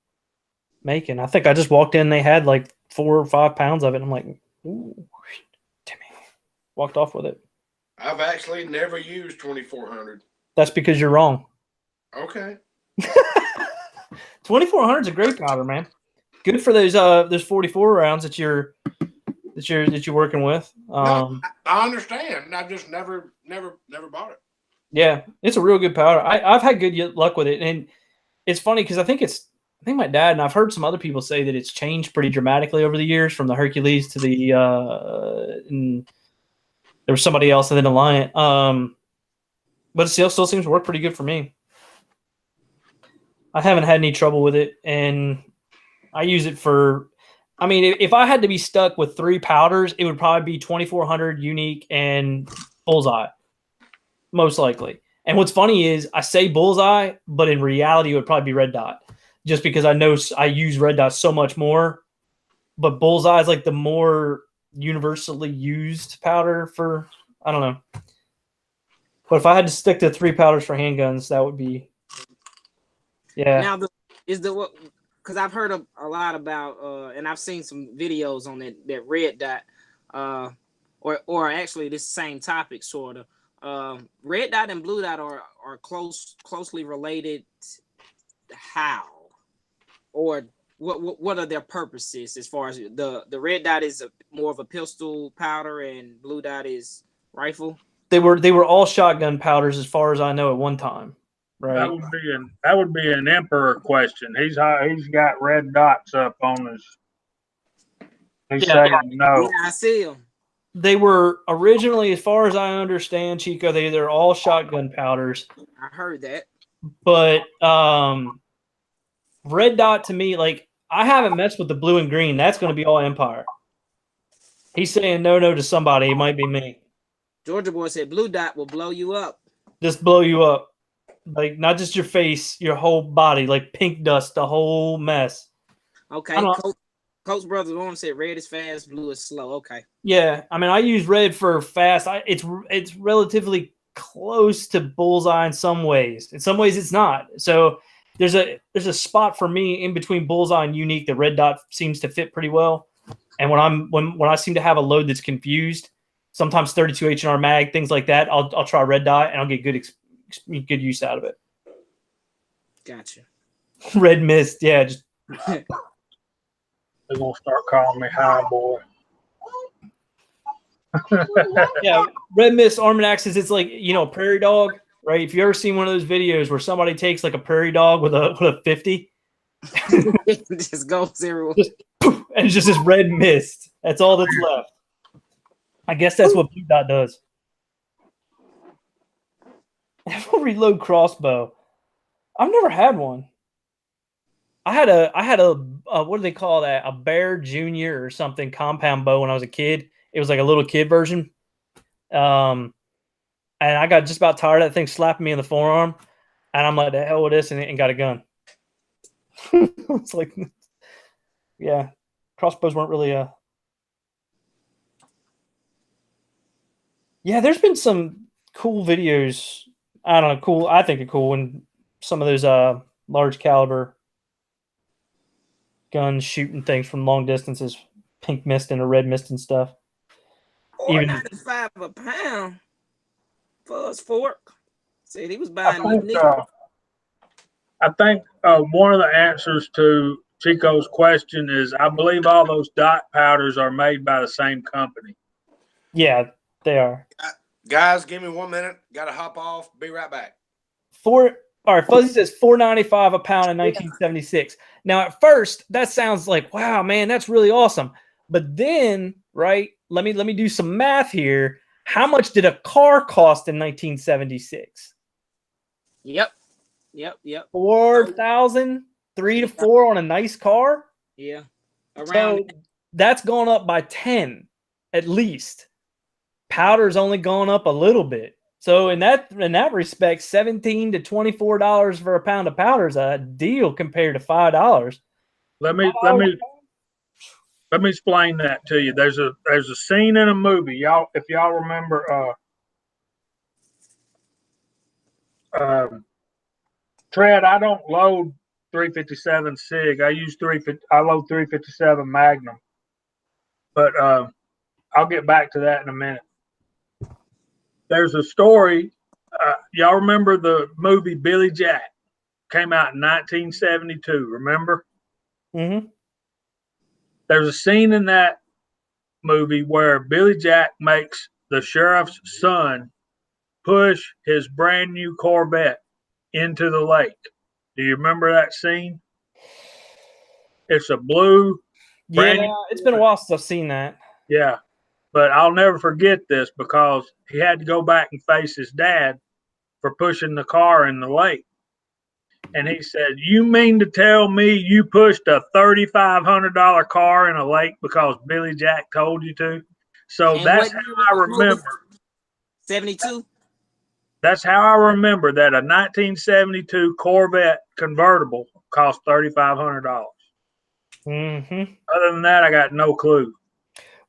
Macon. I think I just walked in, they had like 4 or 5 pounds of it. I'm like, ooh, Timmy. Walked off with it. I've actually never used 2400. That's because you're wrong. Okay. 2400 is a great powder, man. Good for those 44 rounds that you're working with. No, I understand. I've just never bought it. Yeah, it's a real good powder. I've had good luck with it, and it's funny because I think my dad, and I've heard some other people say that it's changed pretty dramatically over the years from the Hercules to the and there was somebody else and then Alliant. But it still seems to work pretty good for me. I haven't had any trouble with it, and I use it for. I mean, if I had to be stuck with 3 powders, it would probably be 2400, Unique, and Bullseye, most likely. And what's funny is I say Bullseye, but in reality, it would probably be Red Dot, just because I know I use Red Dot so much more. But Bullseye is like the more universally used powder for, I don't know. But if I had to stick to 3 powders for handguns, that would be, yeah. Now, because I've heard a lot about, and I've seen some videos on that Red Dot, or actually this same topic sort of. Red Dot and Blue Dot are closely related. How, or what are their purposes as far as the Red Dot is more of a pistol powder and Blue Dot is rifle? They were all shotgun powders as far as I know at one time. Right. That would be an emperor question. He's got red dots up on his. He's saying no. Yeah, I see him. They were originally, as far as I understand, Chico, they're all shotgun powders. I heard that. But Red Dot to me, like, I haven't messed with the blue and green. That's going to be all Empire. He's saying no to somebody. It might be me. Georgia Boy said Blue Dot will blow you up. Just blow you up. Like, not just your face, your whole body, like pink dust, the whole mess. Okay. Coach Brother Warren said red is fast, blue is slow. Okay. Yeah. I mean, I use red for fast. It's relatively close to Bullseye in some ways. In some ways, it's not. So there's a spot for me in between Bullseye and Unique. The Red Dot seems to fit pretty well. And when I seem to have a load that's confused, sometimes 32 H&R mag, things like that, I'll try Red Dot and I'll get good use out of it. Gotcha. Red Mist, yeah. Just they're gonna start calling me high boy. Yeah, Red Mist Arm & Axes. It's like, a prairie dog, right? If you ever seen one of those videos where somebody takes like a prairie dog with a 50, it just goes everywhere, and it's just this red mist. That's all that's left. I guess that's what Blue Dot does. Reload crossbow. I've never had one. I had a what do they call that? A Bear Junior or something compound bow when I was a kid. It was like a little kid version. And I got just about tired of that thing slapping me in the forearm. And I'm like, the hell with this, and got a gun. It's like, yeah, crossbows weren't really Yeah, there's been some cool videos. I don't know, cool. I think are cool when some of those large caliber guns shooting things from long distances, pink mist and a red mist and stuff. Even $4.95 a pound for his fork. Said he was I buying think, one of the answers to Chico's question is I believe all those dot powders are made by the same company. Yeah, they are. Guys, give me 1 minute. Got to hop off. Be right back. All right, Fuzzy says $4.95 a pound in 1976. Now, at first, that sounds like, wow, man, that's really awesome. But then, right, let me do some math here. How much did a car cost in 1976? Yep. 4,000, 3 to 4 on a nice car. Yeah. So that's gone up by 10 at least. Powder's only gone up a little bit. So in that respect, $17 to $24 for a pound of powder is a deal compared to $5. Let me explain that to you. There's a scene in a movie, y'all. If y'all remember, Tread. I don't load 357 Sig. I load 357 Magnum. But I'll get back to that in a minute. There's a story. Y'all remember the movie Billy Jack? Came out in 1972. Remember? Mm-hmm. There's a scene in that movie where Billy Jack makes the sheriff's son push his brand new Corvette into the lake. Do you remember that scene? It's a blue. Yeah, it's been a while since I've seen that. Yeah, but I'll never forget this because he had to go back and face his dad for pushing the car in the lake. And he said, "You mean to tell me you pushed a $3,500 car in a lake because Billy Jack told you to?" So that's how I remember. 72. That's how I remember that a 1972 Corvette convertible cost $3,500. Mm-hmm. Other than that, I got no clue.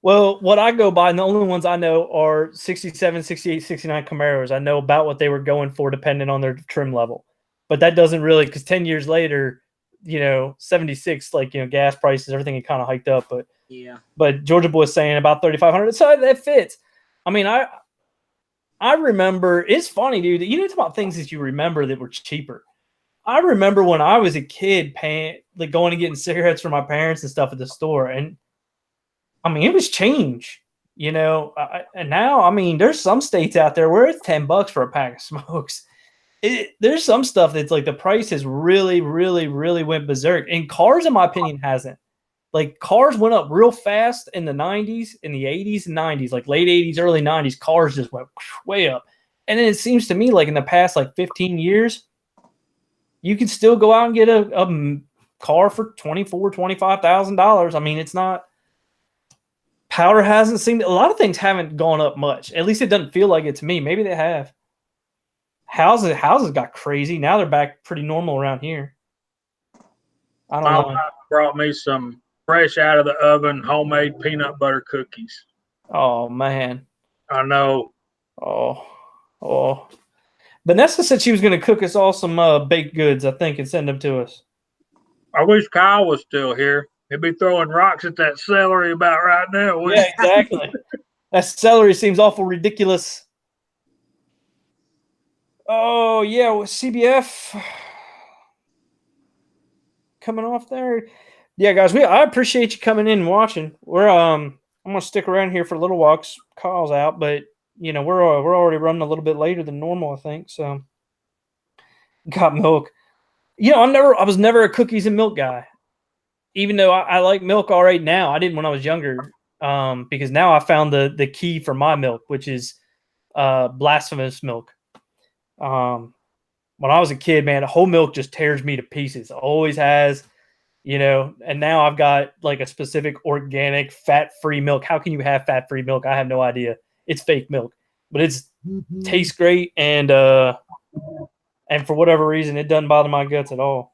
Well, what I go by, and the only ones I know are 67, 68, 69 Camaros. I know about what they were going for depending on their trim level. But that doesn't really, because 10 years later, 76, gas prices, everything had kind of hiked up. But yeah. But Georgia Boy is saying about 3,500. So that fits. I mean, I remember, it's funny, dude. You know, talk about things that you remember that were cheaper. I remember when I was a kid paying, going and getting cigarettes from my parents and stuff at the store. And I mean, it was change, and now, I mean, there's some states out there where it's $10 for a pack of smokes. There's some stuff that's like the price has really, really, really went berserk. And cars, in my opinion, hasn't. Cars went up real fast in the 90s, in the 80s and 90s, late 80s, early 90s, cars just went way up. And then it seems to me in the past 15 years, you can still go out and get a car for $24,000, $25,000. I mean, it's not. Powder hasn't seemed. A lot of things haven't gone up much. At least it doesn't feel like it to me. Maybe they have. Houses got crazy. Now they're back pretty normal around here. I don't know. My mom brought me some fresh out of the oven homemade peanut butter cookies. Oh man. I know. Oh. Vanessa said she was going to cook us all some baked goods, I think, and send them to us. I wish Kyle was still here. He'd be throwing rocks at that celery about right now. Yeah, exactly. That celery seems awful ridiculous. Oh, yeah, CBF coming off there. Yeah, guys, I appreciate you coming in and watching. I'm going to stick around here for a little while because Kyle's out, but, we're already running a little bit later than normal, I think, so. Got milk. I was never a cookies and milk guy. Even though I like milk all right now, I didn't when I was younger. because now I found the key for my milk, which is blasphemous milk. When I was a kid, man, whole milk just tears me to pieces. Always has, and now I've got like a specific organic fat-free milk. How can you have fat-free milk? I have no idea. It's fake milk, but it's tastes great, and for whatever reason, it doesn't bother my guts at all.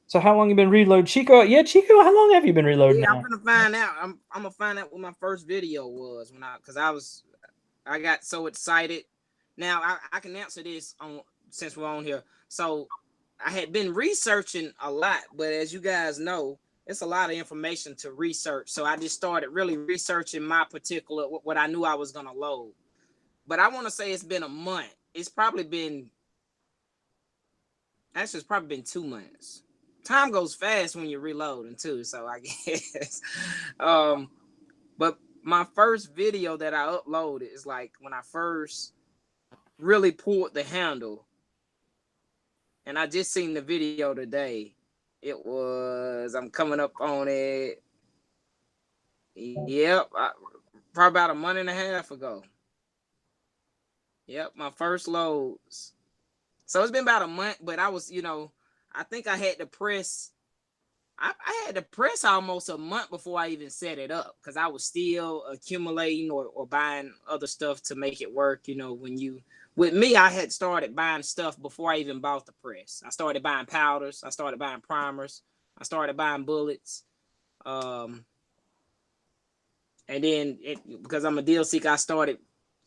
So how long you been reloading, Chico? Yeah, Chico, how long have you been reloading? Yeah, now? I'm gonna find out. I'm gonna find out what my first video was I got so excited. Now I can answer this since we're on here. So I had been researching a lot, but as you guys know, it's a lot of information to research. So I just started really researching my particular what I knew I was gonna load. But I want to say it's been a month. It's probably been 2 months. Time goes fast when you're reloading too, so I guess. But my first video that I uploaded is like when I first really pulled the handle, and I just seen the video today. I'm coming up on it. Yep, probably about a month and a half ago. Yep, my first loads. So it's been about a month, but I was, I think I had to press. I had to press almost a month before I even set it up because I was still accumulating or buying other stuff to make it work. With me, I had started buying stuff before I even bought the press. I started buying powders. I started buying primers. I started buying bullets. And then because I'm a deal seeker, I started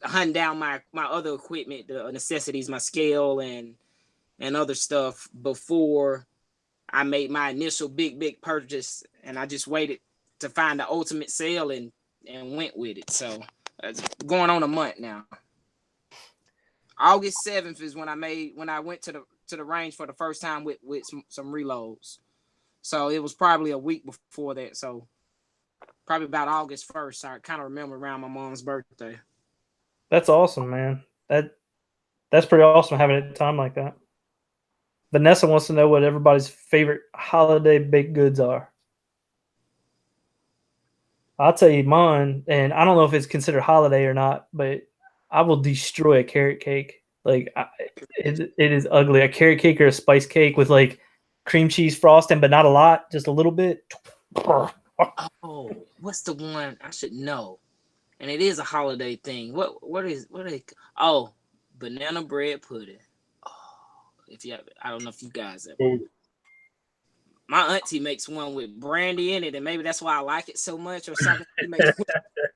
hunting down my other equipment, the necessities, my scale and other stuff before I made my initial big purchase, and I just waited to find the ultimate sale and went with it. So it's going on a month now. August 7th is when I went to the range for the first time with some reloads. So it was probably a week before that. So probably about August 1st. I kind of remember around my mom's birthday. That's awesome, man. That's pretty awesome having a time like that. Vanessa wants to know what everybody's favorite holiday baked goods are. I'll tell you mine, and I don't know if it's considered holiday or not, but I will destroy a carrot cake. Like it is ugly. A carrot cake or a spice cake with like cream cheese frosting, but not a lot, just a little bit. Oh, what's the one I should know? And it is a holiday thing. What is oh, banana bread pudding. I don't know if you guys ever. My auntie makes one with brandy in it, and maybe that's why I like it so much, or something. She makes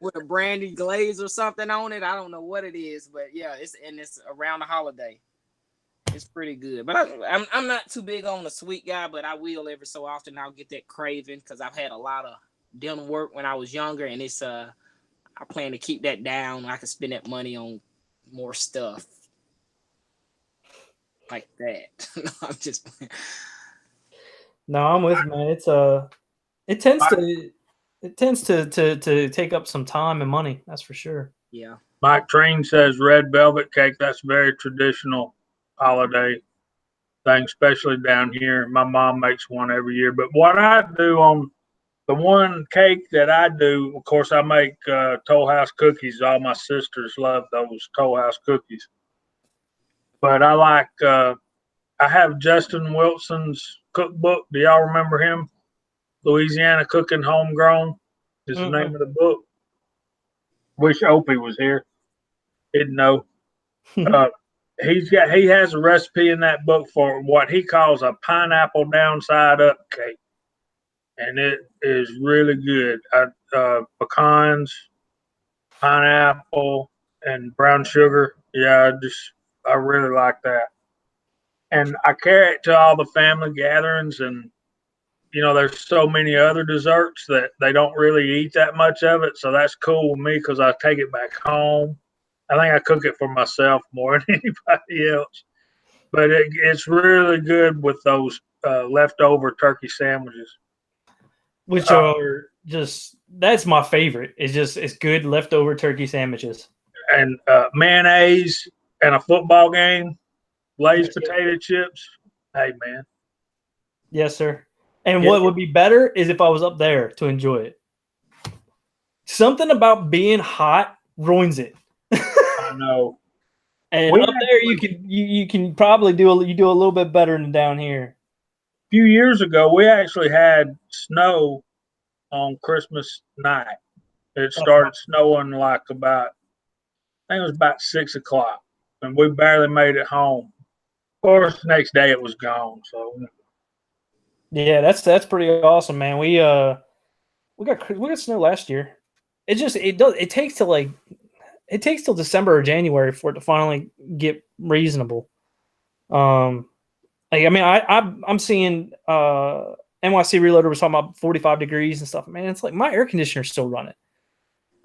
with a brandy glaze or something on it. I don't know what it is, but yeah, it's around the holiday. It's pretty good, but I'm not too big on the sweet guy, but I will every so often. I'll get that craving because I've had a lot of dental work when I was younger, and it's I plan to keep that down. I can spend that money on more stuff like that. No, I'm just. No, I'm with you, man. It tends to take up some time and money. That's for sure. Yeah. Mike Train says red velvet cake. That's very traditional holiday thing, especially down here. My mom makes one every year. But what I do on the one cake that I do, of course, I make Toll House cookies. All my sisters love those Toll House cookies. But I like, I have Justin Wilson's cookbook. Do y'all remember him? Louisiana Cooking Homegrown is the name of the book. Wish Opie was here. Didn't know. He has a recipe in that book for what he calls a pineapple downside up cake, and it is really good. Pecans, pineapple, and brown sugar. Yeah, I really like that. And I carry it to all the family gatherings, and there's so many other desserts that they don't really eat that much of it. So that's cool with me because I take it back home. I think I cook it for myself more than anybody else. But it's really good with those leftover turkey sandwiches. Which are that's my favorite. It's good leftover turkey sandwiches. And mayonnaise and a football game, Lay's potato chips. Hey, man. Yes, sir. And what would be better is if I was up there to enjoy it. something about being hot ruins it. I know. And We up there, you can probably do a little bit better than down here. A few years ago, we actually had snow on Christmas night. It started snowing like about, I think it was about 6 o'clock, and we barely made it home. Of course, the next day it was gone. So yeah, that's pretty awesome, man. We got snow last year. It takes till December or January for it to finally get reasonable. Like, I mean, I'm seeing NYC Reloader was talking about 45 degrees and stuff. Man, it's like my air conditioner's still running,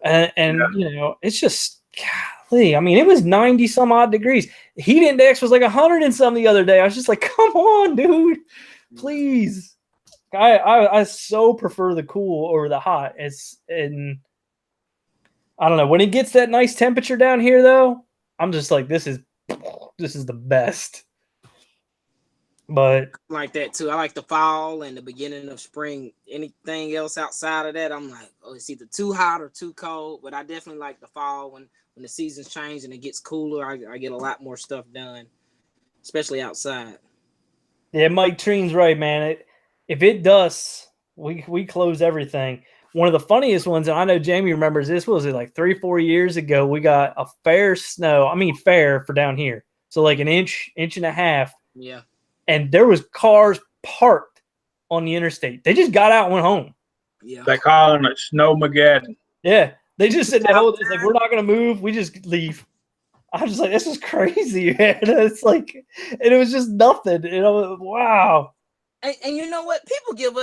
and it's just golly. I mean, it was 90 some odd degrees. Heat index was like 100 and some the other day. I was just like, come on, dude, please. I so prefer the cool over the hot. And I don't know, when it gets that nice temperature down here though, I'm just like, this is the best. But like that too. I like the fall and the beginning of spring. Anything else outside of that, I'm like, oh, it's either too hot or too cold. But I definitely like the fall when the seasons change and it gets cooler. I get a lot more stuff done, especially outside. yeah, Mike Treen's right, man. If it dusts, we close everything. One of the funniest ones, and I know Jamie remembers this, was it like 3-4 years ago? We got a fair snow. I mean, fair for down here. So like an inch and a half. Yeah. And there was cars parked on the interstate. They just got out and went home. Yeah. they calling it Snowmageddon. Yeah. They just said, it's like, we're not going to move. We just leave. I was just like, this is crazy, man. It's like, and it was just nothing. Wow. And you know what? People give,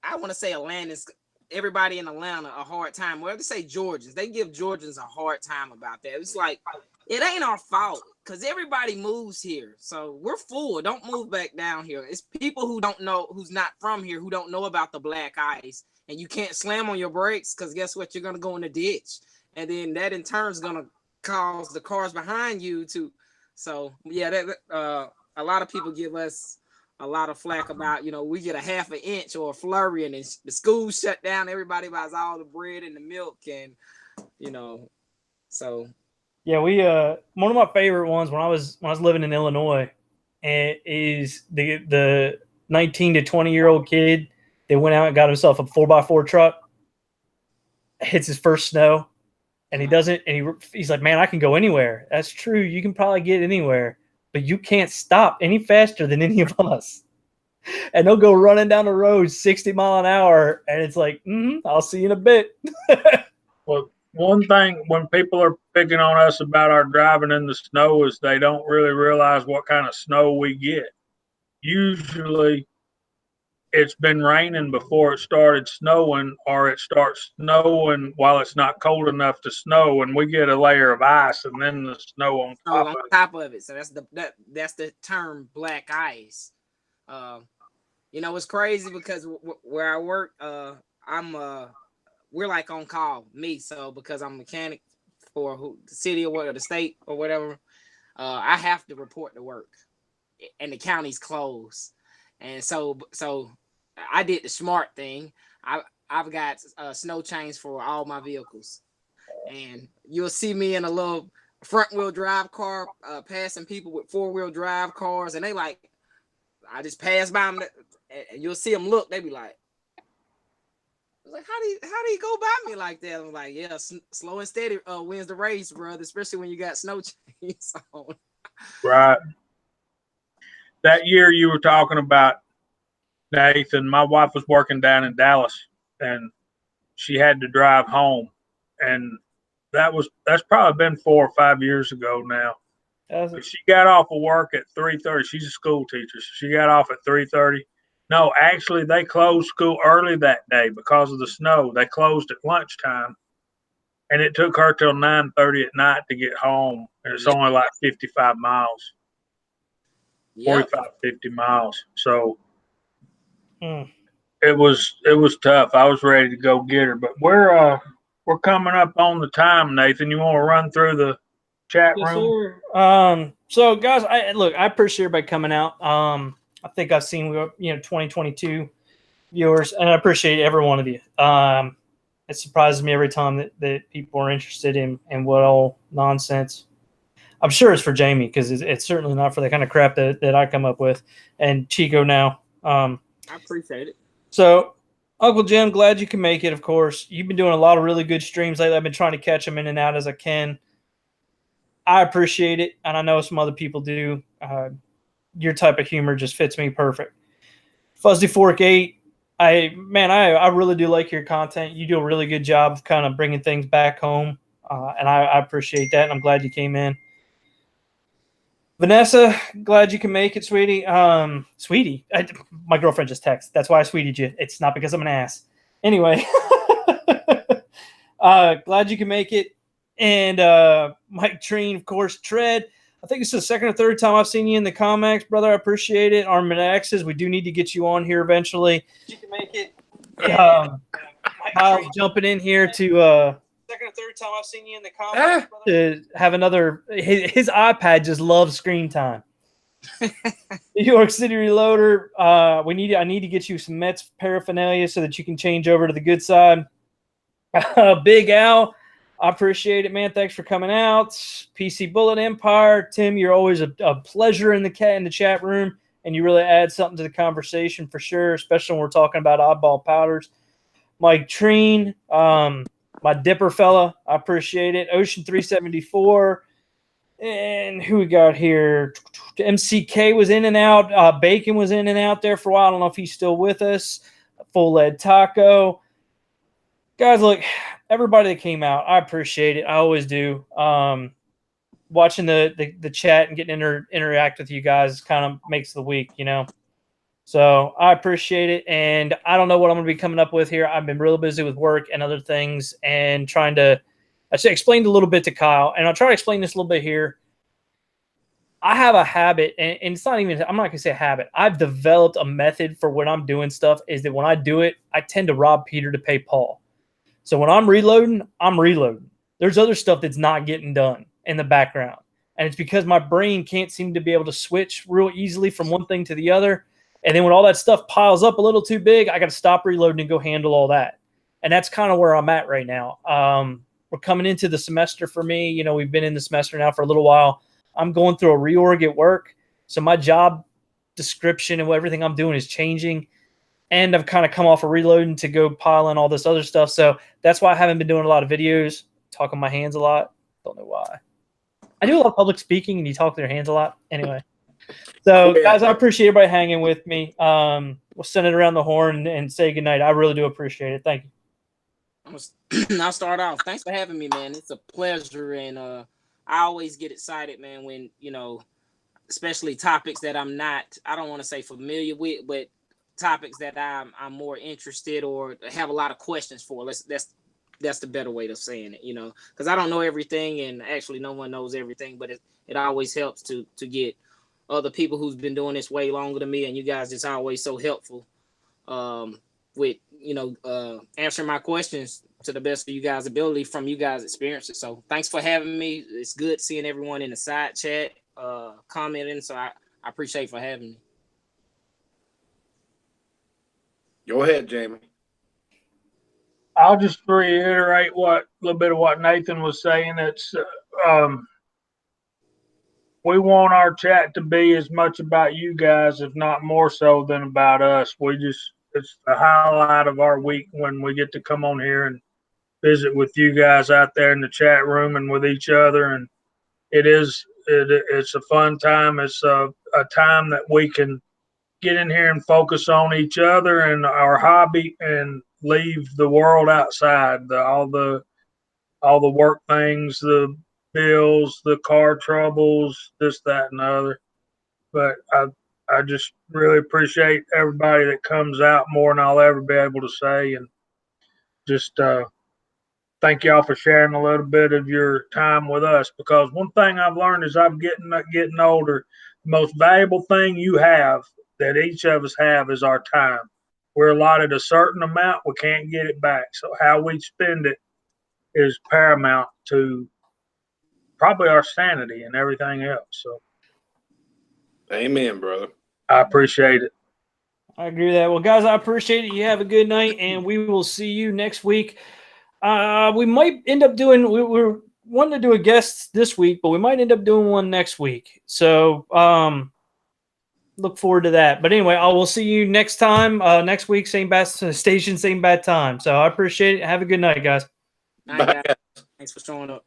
I want to say Atlantis, everybody in Atlanta a hard time. Well, they say Georgians. They give Georgians a hard time about that. It's like, it ain't our fault because everybody moves here. So we're full. Don't move back down here. It's people who don't know, who's not from here, who don't know about the black ice. And you can't slam on your brakes because guess what? You're going to go in the ditch. And then that in turn is going to cause the cars behind you to. So, yeah, a lot of people give us a lot of flack about, we get a half an inch or a flurry and then the school shut down. Everybody buys all the bread and the milk and, so. Yeah, one of my favorite ones when I was living in Illinois is the 19 to 20-year-old kid that went out and got himself a 4x4 truck, hits his first snow, and he doesn't, and he's like, man, I can go anywhere. That's true. You can probably get anywhere, but you can't stop any faster than any of us. And they'll go running down the road 60 miles an hour, and it's like, I'll see you in a bit. Well, one thing when people are picking on us about our driving in the snow is they don't really realize what kind of snow we get. Usually it's been raining before it started snowing, or it starts snowing while it's not cold enough to snow, and we get a layer of ice and then the snow on top of it. So that's the term black ice. It's crazy because where I work, we're like on call, so because I'm a mechanic for the city or the state or whatever, I have to report to work, and the county's closed, and so I did the smart thing. I've got snow chains for all my vehicles, and you'll see me in a little front wheel drive car passing people with 4-wheel drive cars, and they like, I just pass by them, and you'll see them look. They be like, how do you go by me like that? I'm like, yeah, slow and steady wins the race, brother. Especially when you got snow chains on. Right. That year you were talking about, Nathan, my wife was working down in Dallas, and she had to drive home, and that's probably been 4 or 5 years ago now. But she got off of work at 3:30. She's a school teacher, so she got off at 3:30. No, actually, they closed school early that day because of the snow. They closed at lunchtime, and it took her till 9:30 at night to get home, and it's only like 55 miles, 45, 50 miles. So it was tough. I was ready to go get her, but we're coming up on the time, Nathan. You want to run through the chat room? Sure. So guys, I appreciate everybody coming out. I think I've seen 2022 viewers, and I appreciate every one of you. And it surprises me every time that people are interested in what all nonsense. I'm sure it's for Jamie because it's certainly not for the kind of crap that I come up with. And Chico now. I appreciate it. So, Uncle Jim, glad you can make it, of course. You've been doing a lot of really good streams lately. I've been trying to catch them in and out as I can. I appreciate it, and I know some other people do. Your type of humor just fits me perfect. Fuzzy Fork 8, I really do like your content. You do a really good job of kind of bringing things back home, and I appreciate that, and I'm glad you came in. Vanessa, glad you can make it, sweetie. Sweetie, my girlfriend just texted. That's why I sweetied you. It's not because I'm an ass. Anyway, glad you can make it. And Mike Treen, of course, Tread. I think it's the second or third time I've seen you in the comics, brother. I appreciate it. Armin Axes, we do need to get you on here eventually. You can make it. Kyle's jumping in here to second or third time I've seen you in the comments, to have another. His iPad just loves screen time. New York City Reloader. I need to get you some Mets paraphernalia so that you can change over to the good side. Big Al, I appreciate it, man. Thanks for coming out. PC Bullet Empire, Tim, you're always a pleasure in the chat room, and you really add something to the conversation for sure, especially when we're talking about oddball powders. Mike Treen, my Dipper fella, I appreciate it. Ocean 374, and who we got here? MCK was in and out. Bacon was in and out there for a while. I don't know if he's still with us. Full Lead Taco. Guys, look, everybody that came out, I appreciate it. I always do. Watching the chat and getting interact with you guys kind of makes the week, you know. So I appreciate it, and I don't know what I'm going to be coming up with here. I've been real busy with work and other things, and trying to. I explained a little bit to Kyle, and I'll try to explain this a little bit here. I have a habit, and it's not even. I'm not going to say a habit. I've developed a method for when I'm doing stuff. Is that when I do it, I tend to rob Peter to pay Paul. So when I'm reloading, I'm reloading. There's other stuff that's not getting done in the background, and it's because my brain can't seem to be able to switch real easily from one thing to the other. And then when all that stuff piles up a little too big, I got to stop reloading and go handle all that. And that's kind of where I'm at right now. We're coming into the semester for me. You know, we've been in the semester now for a little while. I'm going through a reorg at work. So my job description and everything I'm doing is changing. And I've kind of come off of reloading to go pile in all this other stuff. So that's why I haven't been doing a lot of videos, talking my hands a lot. Don't know why. I do a lot of public speaking, and you talk with your hands a lot. Anyway. So, guys, I appreciate everybody hanging with me. We'll send it around the horn and say goodnight. I really do appreciate it. Thank you. I'll start off. Thanks for having me, man. It's a pleasure, and I always get excited, man, when, you know, especially topics that I'm not, I don't want to say familiar with, but topics that I'm more interested or have a lot of questions for. That's the better way of saying it, you know, because I don't know everything, and actually no one knows everything, but it always helps to get other people who's been doing this way longer than me, and you guys just always so helpful with, you know, answering my questions to the best of you guys' ability from you guys' experiences. So thanks for having me. It's good seeing everyone in the side chat commenting. So I appreciate for having me. Go ahead, Jamie. I'll just reiterate a little bit of what Nathan was saying. It's we want our chat to be as much about you guys, if not more so than about us. It's the highlight of our week when we get to come on here and visit with you guys out there in the chat room and with each other. And it's a fun time. It's a time that we can get in here and focus on each other and our hobby and leave the world outside, all the work things, the bills, the car troubles, this, that, and the other. But I just really appreciate everybody that comes out more than I'll ever be able to say. And just thank y'all for sharing a little bit of your time with us, because one thing I've learned as I'm getting older, the most valuable thing you have that each of us have is our time. We're allotted a certain amount. We can't get it back. So how we spend it is paramount to probably our sanity and everything else. So, Amen, brother. I appreciate it. I agree with that. Well, guys, I appreciate it. You have a good night, and we will see you next week. We might end up doing. We're wanting to do a guest this week, but we might end up doing one next week. So look forward to that. But anyway, I will see you next time. Next week, same bat station, same bad time. So I appreciate it. Have a good night, guys. All right, guys. Thanks for showing up.